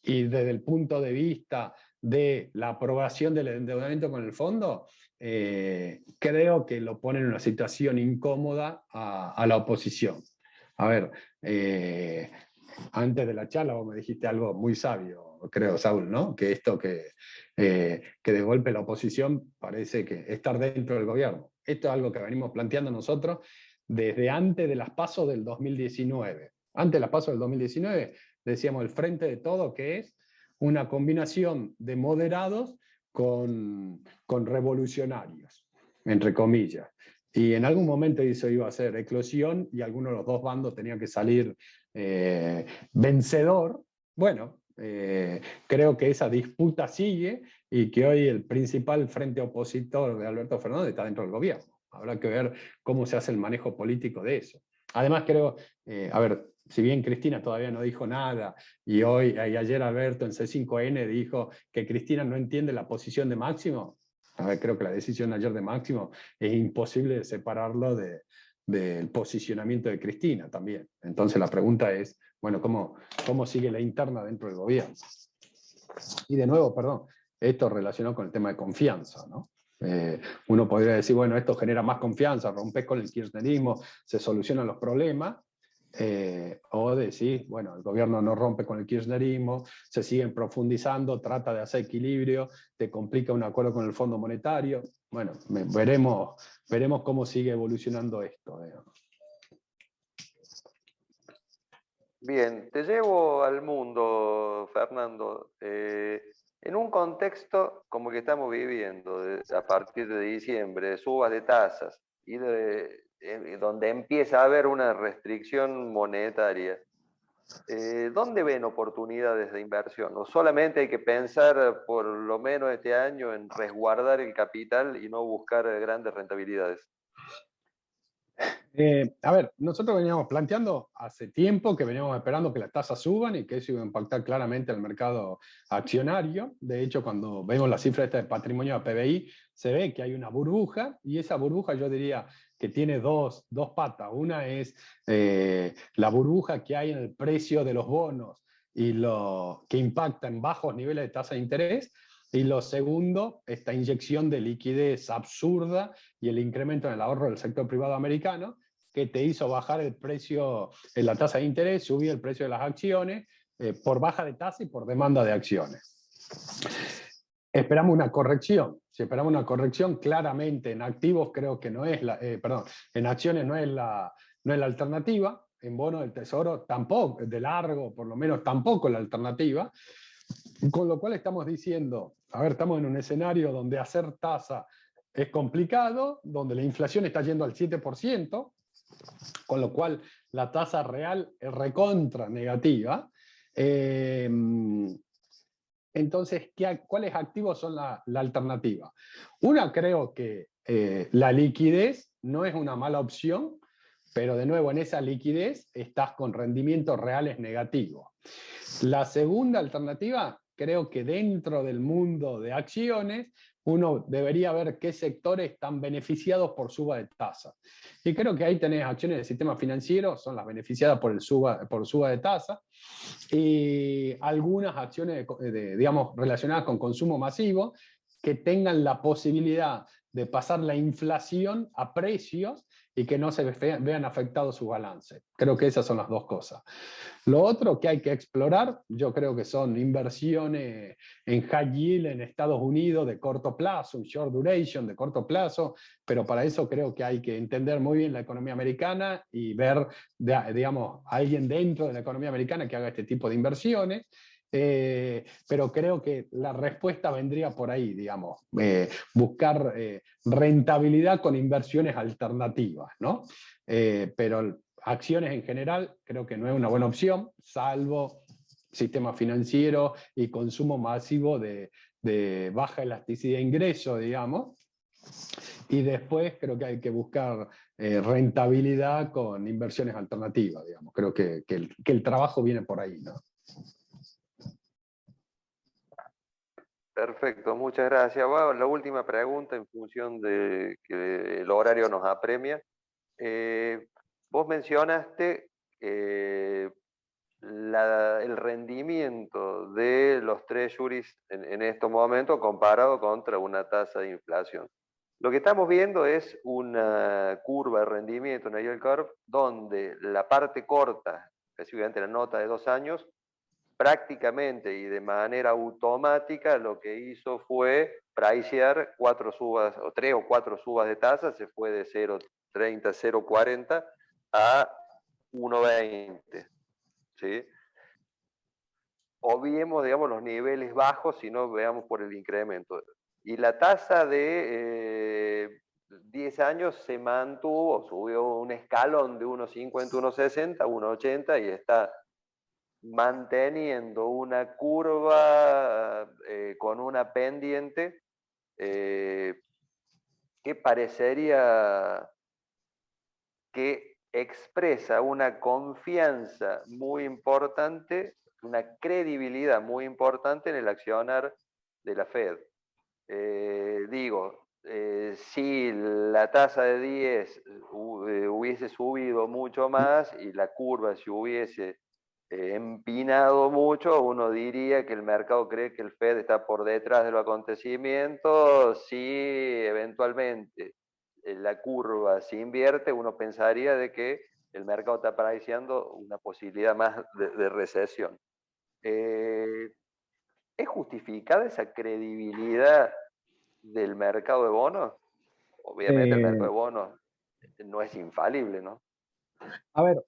y desde el punto de vista de la aprobación del endeudamiento con el fondo, creo que lo pone en una situación incómoda a la oposición. A ver, antes de la charla vos me dijiste algo muy sabio, creo, Saúl, ¿no? Que esto que de golpe la oposición parece que estar dentro del gobierno. Esto es algo que venimos planteando nosotros desde antes de las PASO del 2019. Antes de las PASO del 2019 decíamos el frente de todo, que es una combinación de moderados con revolucionarios, entre comillas. Y en algún momento eso iba a ser eclosión y alguno de los dos bandos tenía que salir vencedor. Bueno, creo que esa disputa sigue y que hoy el principal frente opositor de Alberto Fernández está dentro del gobierno. Habrá que ver cómo se hace el manejo político de eso. Además creo, a ver, si bien Cristina todavía no dijo nada y ayer Alberto en C5N dijo que Cristina no entiende la posición de Máximo, a ver, creo que la decisión ayer de Máximo es imposible de separarlo del posicionamiento de Cristina también. Entonces la pregunta es, bueno, ¿cómo sigue la interna dentro del gobierno? Y de nuevo, perdón, esto relacionado con el tema de confianza, ¿no? Uno podría decir, bueno, esto genera más confianza, rompes con el kirchnerismo, se solucionan los problemas, o decir, bueno, el gobierno no rompe con el kirchnerismo, se siguen profundizando, trata de hacer equilibrio, te complica un acuerdo con el Fondo Monetario. Bueno, veremos cómo sigue evolucionando esto. Bien, te llevo al mundo, Fernando, en un contexto como que estamos viviendo a partir de diciembre, de subas de tasas y donde empieza a haber una restricción monetaria. ¿Dónde ven oportunidades de inversión? ¿O solamente hay que pensar por lo menos este año en resguardar el capital y no buscar grandes rentabilidades? A ver, nosotros veníamos planteando hace tiempo que veníamos esperando que las tasas suban y que eso iba a impactar claramente al mercado accionario. De hecho, cuando vemos la cifra esta de patrimonio a PBI, se ve que hay una burbuja y esa burbuja yo diría que tiene dos patas. Una es la burbuja que hay en el precio de los bonos y lo que impacta en bajos niveles de tasa de interés. Y lo segundo, esta inyección de liquidez absurda y el incremento en el ahorro del sector privado americano, que te hizo bajar el precio en la tasa de interés, subir el precio de las acciones, por baja de tasa y por demanda de acciones. Esperamos una corrección. Si esperamos una corrección, claramente en activos creo que no es en acciones no es la alternativa, en bonos del tesoro tampoco, de largo por lo menos tampoco la alternativa. Con lo cual estamos diciendo, a ver, estamos en un escenario donde hacer tasa es complicado, donde la inflación está yendo al 7%, con lo cual la tasa real es recontra negativa. Entonces, ¿cuáles activos son la alternativa? Una, creo que la liquidez no es una mala opción, pero de nuevo en esa liquidez estás con rendimientos reales negativos. La segunda alternativa, creo que dentro del mundo de acciones, uno debería ver qué sectores están beneficiados por suba de tasa. Y creo que ahí tenés acciones del sistema financiero, son las beneficiadas por suba de tasa, y algunas acciones digamos, relacionadas con consumo masivo que tengan la posibilidad de pasar la inflación a precios y que no se vean afectados sus balances. Creo que esas son las dos cosas. Lo otro que hay que explorar, yo creo que son inversiones en high yield en Estados Unidos de corto plazo, un short duration de corto plazo, pero para eso creo que hay que entender muy bien la economía americana y ver, digamos, a alguien dentro de la economía americana que haga este tipo de inversiones. Pero creo que la respuesta vendría por ahí, digamos, buscar rentabilidad con inversiones alternativas, ¿no? Pero acciones en general creo que no es una buena opción, salvo sistema financiero y consumo masivo de baja elasticidad de ingreso, digamos. Y después creo que hay que buscar rentabilidad con inversiones alternativas, digamos. Creo que el trabajo viene por ahí, ¿no? Perfecto, muchas gracias. Bueno, la última pregunta en función de que el horario nos apremia. Vos mencionaste el rendimiento de los treasuries en estos momentos comparado contra una tasa de inflación. Lo que estamos viendo es una curva de rendimiento, una yield curve, donde la parte corta, específicamente la nota de 2 años, prácticamente y de manera automática lo que hizo fue pricear 4 subas, o 3 o 4 subas de tasa, se fue de 0,30, 0,40 a 1,20. ¿Sí? Obviemos, digamos, los niveles bajos si no veamos por el incremento. Y la tasa de 10 años se mantuvo, subió un escalón de 1,50, 1,60, 1,80 y está manteniendo una curva con una pendiente que parecería que expresa una confianza muy importante, una credibilidad muy importante en el accionar de la Fed. Si la tasa de 10 hubiese subido mucho más y la curva se hubiese empinado mucho, uno diría que el mercado cree que el Fed está por detrás de los acontecimientos. Si eventualmente la curva se invierte, uno pensaría de que el mercado está priceando una posibilidad más de recesión. ¿Es justificada esa credibilidad del mercado de bonos? Obviamente el mercado de bonos no es infalible, ¿no? A ver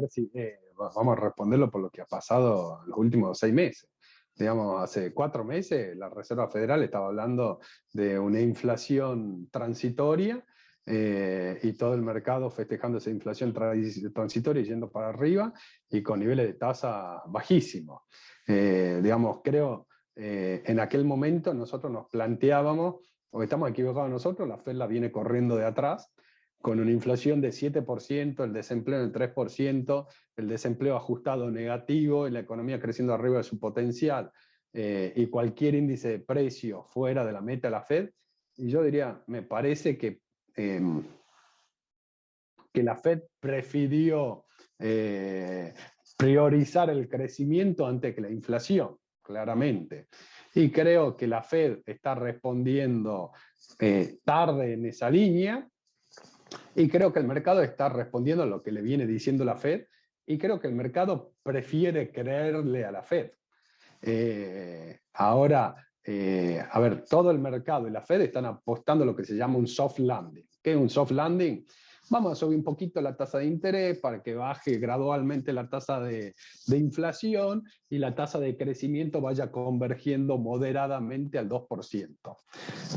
si vamos a responderlo por lo que ha pasado en los últimos 6 meses. Digamos, hace 4 meses la Reserva Federal estaba hablando de una inflación transitoria y todo el mercado festejando esa inflación transitoria y yendo para arriba y con niveles de tasa bajísimos. Digamos, creo, en aquel momento nosotros nos planteábamos, o estamos equivocados nosotros, la Fed la viene corriendo de atrás, con una inflación de 7%, el desempleo del 3%, el desempleo ajustado negativo y la economía creciendo arriba de su potencial, y cualquier índice de precio fuera de la meta de la Fed, y yo diría, me parece que la Fed prefirió priorizar el crecimiento antes que la inflación, claramente. Y creo que la Fed está respondiendo tarde en esa línea, y creo que el mercado está respondiendo a lo que le viene diciendo la Fed, y creo que el mercado prefiere creerle a la Fed. Ahora, a ver, todo el mercado y la Fed están apostando a lo que se llama un soft landing. ¿Qué es un soft landing? Vamos a subir un poquito la tasa de interés para que baje gradualmente la tasa de inflación y la tasa de crecimiento vaya convergiendo moderadamente al 2%.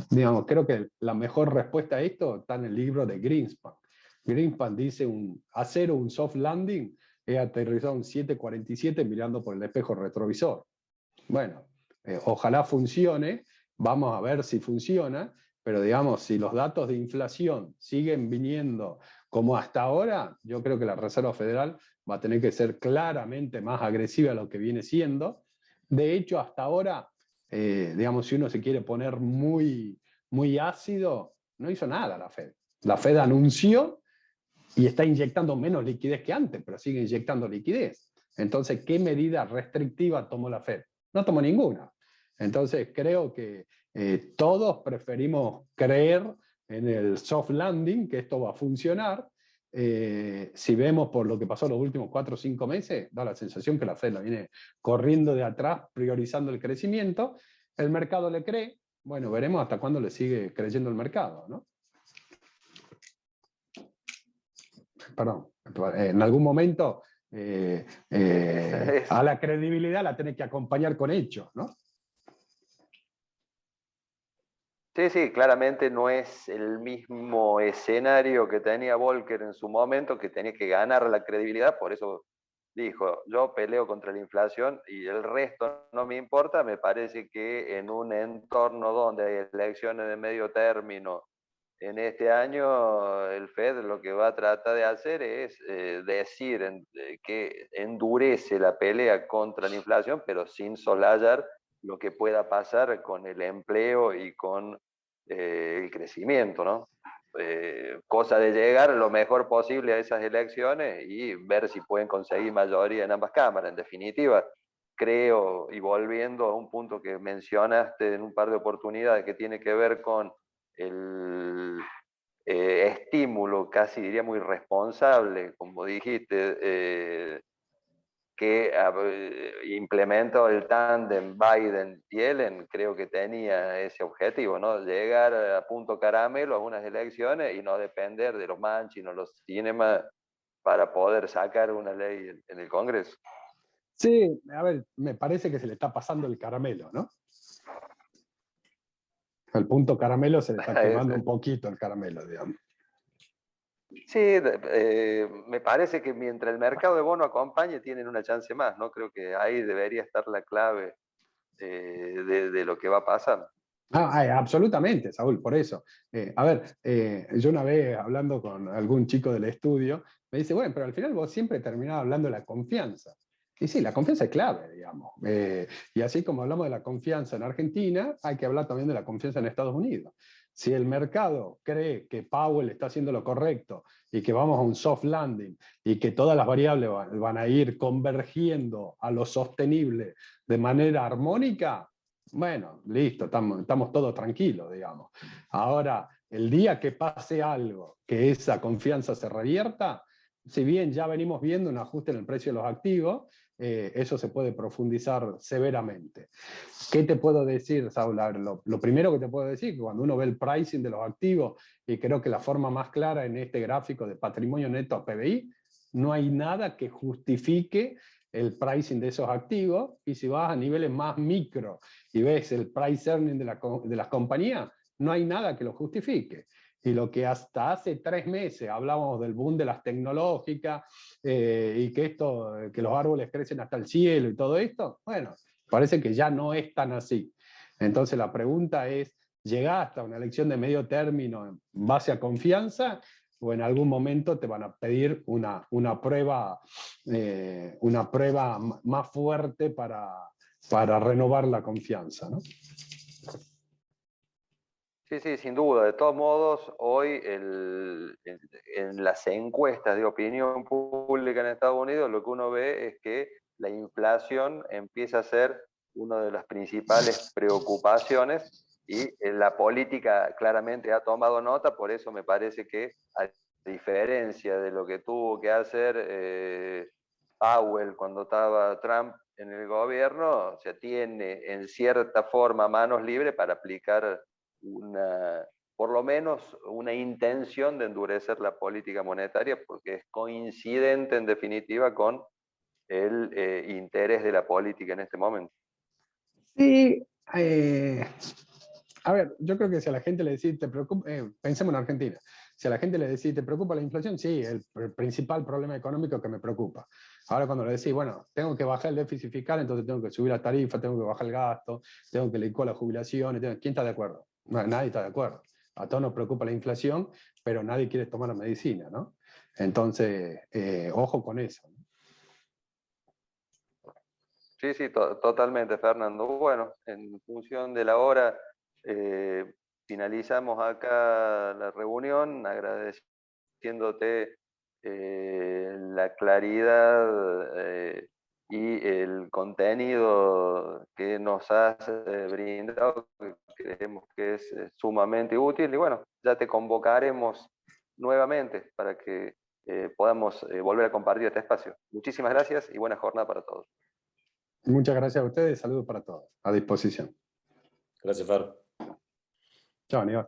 Digamos, creo que la mejor respuesta a esto está en el libro de Greenspan. Greenspan dice hacer un soft landing he aterrizado un 7,47 mirando por el espejo retrovisor. Bueno, ojalá funcione, vamos a ver si funciona, pero digamos, si los datos de inflación siguen viniendo como hasta ahora, yo creo que la Reserva Federal va a tener que ser claramente más agresiva a lo que viene siendo. De hecho, hasta ahora, digamos, si uno se quiere poner muy, muy ácido, no hizo nada la Fed. La Fed anunció y está inyectando menos liquidez que antes, pero sigue inyectando liquidez. Entonces, ¿qué medida restrictiva tomó la Fed? No tomó ninguna. Entonces, creo que todos preferimos creer en el soft landing, que esto va a funcionar. Si vemos por lo que pasó los últimos 4 o 5 meses, da la sensación que la Fed la viene corriendo de atrás, priorizando el crecimiento. El mercado le cree. Bueno, veremos hasta cuándo le sigue creyendo el mercado, ¿no? Perdón, en algún momento a la credibilidad la tenés que acompañar con hechos, ¿no? Sí, sí, claramente no es el mismo escenario que tenía Volcker en su momento, que tenía que ganar la credibilidad, por eso dijo, yo peleo contra la inflación y el resto no me importa. Me parece que en un entorno donde hay elecciones de medio término en este año, el Fed lo que va a tratar de hacer es decir que endurece la pelea contra la inflación, pero sin soslayar lo que pueda pasar con el empleo y con el crecimiento, ¿no? Cosa de llegar lo mejor posible a esas elecciones y ver si pueden conseguir mayoría en ambas cámaras. En definitiva, creo, y volviendo a un punto que mencionaste en un par de oportunidades, que tiene que ver con el estímulo, casi diría muy responsable, como dijiste, que implementó el tándem Biden-Yellen. Creo que tenía ese objetivo, ¿no? Llegar a punto caramelo a unas elecciones y no depender de los manchis o los cinemas para poder sacar una ley en el Congreso. Sí, a ver, me parece que se le está pasando el caramelo, ¿no? El punto caramelo se le está quemando un poquito el caramelo, digamos. Sí, me parece que mientras el mercado de bono acompañe, tienen una chance más, ¿no? Creo que ahí debería estar la clave de lo que va a pasar. Absolutamente, Saúl, por eso. A ver, yo una vez hablando con algún chico del estudio, me dice, bueno, pero al final vos siempre terminás hablando de la confianza. Y sí, la confianza es clave, digamos. Y así como hablamos de la confianza en Argentina, hay que hablar también de la confianza en Estados Unidos. Si el mercado cree que Powell está haciendo lo correcto y que vamos a un soft landing y que todas las variables van a ir convergiendo a lo sostenible de manera armónica, bueno, listo, estamos todos tranquilos, digamos. Ahora, el día que pase algo, que esa confianza se revierta, si bien ya venimos viendo un ajuste en el precio de los activos, eso se puede profundizar severamente. ¿Qué te puedo decir, Saúl? Lo primero que te puedo decir, que cuando uno ve el pricing de los activos, y creo que la forma más clara en este gráfico de patrimonio neto a PBI, no hay nada que justifique el pricing de esos activos, y si vas a niveles más micro y ves el price earning de las compañías, no hay nada que lo justifique. Y lo que hasta hace 3 meses hablábamos del boom de las tecnológicas y que los árboles crecen hasta el cielo y todo esto, bueno, parece que ya no es tan así. Entonces la pregunta es, ¿llegaste a una elección de medio término en base a confianza o en algún momento te van a pedir una prueba más fuerte para renovar la confianza, ¿no? Sí, sí, sin duda. De todos modos, hoy en las encuestas de opinión pública en Estados Unidos, lo que uno ve es que la inflación empieza a ser una de las principales preocupaciones y la política claramente ha tomado nota. Por eso me parece que, a diferencia de lo que tuvo que hacer Powell cuando estaba Trump en el gobierno, se tiene en cierta forma manos libres para aplicar por lo menos una intención de endurecer la política monetaria, porque es coincidente en definitiva con el interés de la política en este momento. Sí, a ver, yo creo que si a la gente le decís, pensemos en Argentina, Si a la gente le decís, ¿te preocupa la inflación? Sí, el principal problema económico que me preocupa. Ahora cuando le decís, bueno, tengo que bajar el déficit fiscal, entonces tengo que subir la tarifa, tengo que bajar el gasto, tengo que licuar las jubilaciones, ¿quién está de acuerdo? Nadie está de acuerdo. A todos nos preocupa la inflación, pero nadie quiere tomar la medicina, ¿no? Entonces, ojo con eso. Sí, sí, totalmente, Fernando. Bueno, en función de la hora, finalizamos acá la reunión agradeciéndote la claridad y el contenido que nos has brindado, que creemos que es sumamente útil. Y bueno, ya te convocaremos nuevamente para que podamos volver a compartir este espacio. Muchísimas gracias y buena jornada para todos. Muchas gracias a ustedes, saludos para todos, a disposición. Gracias, Fer. Chao, Aníbal.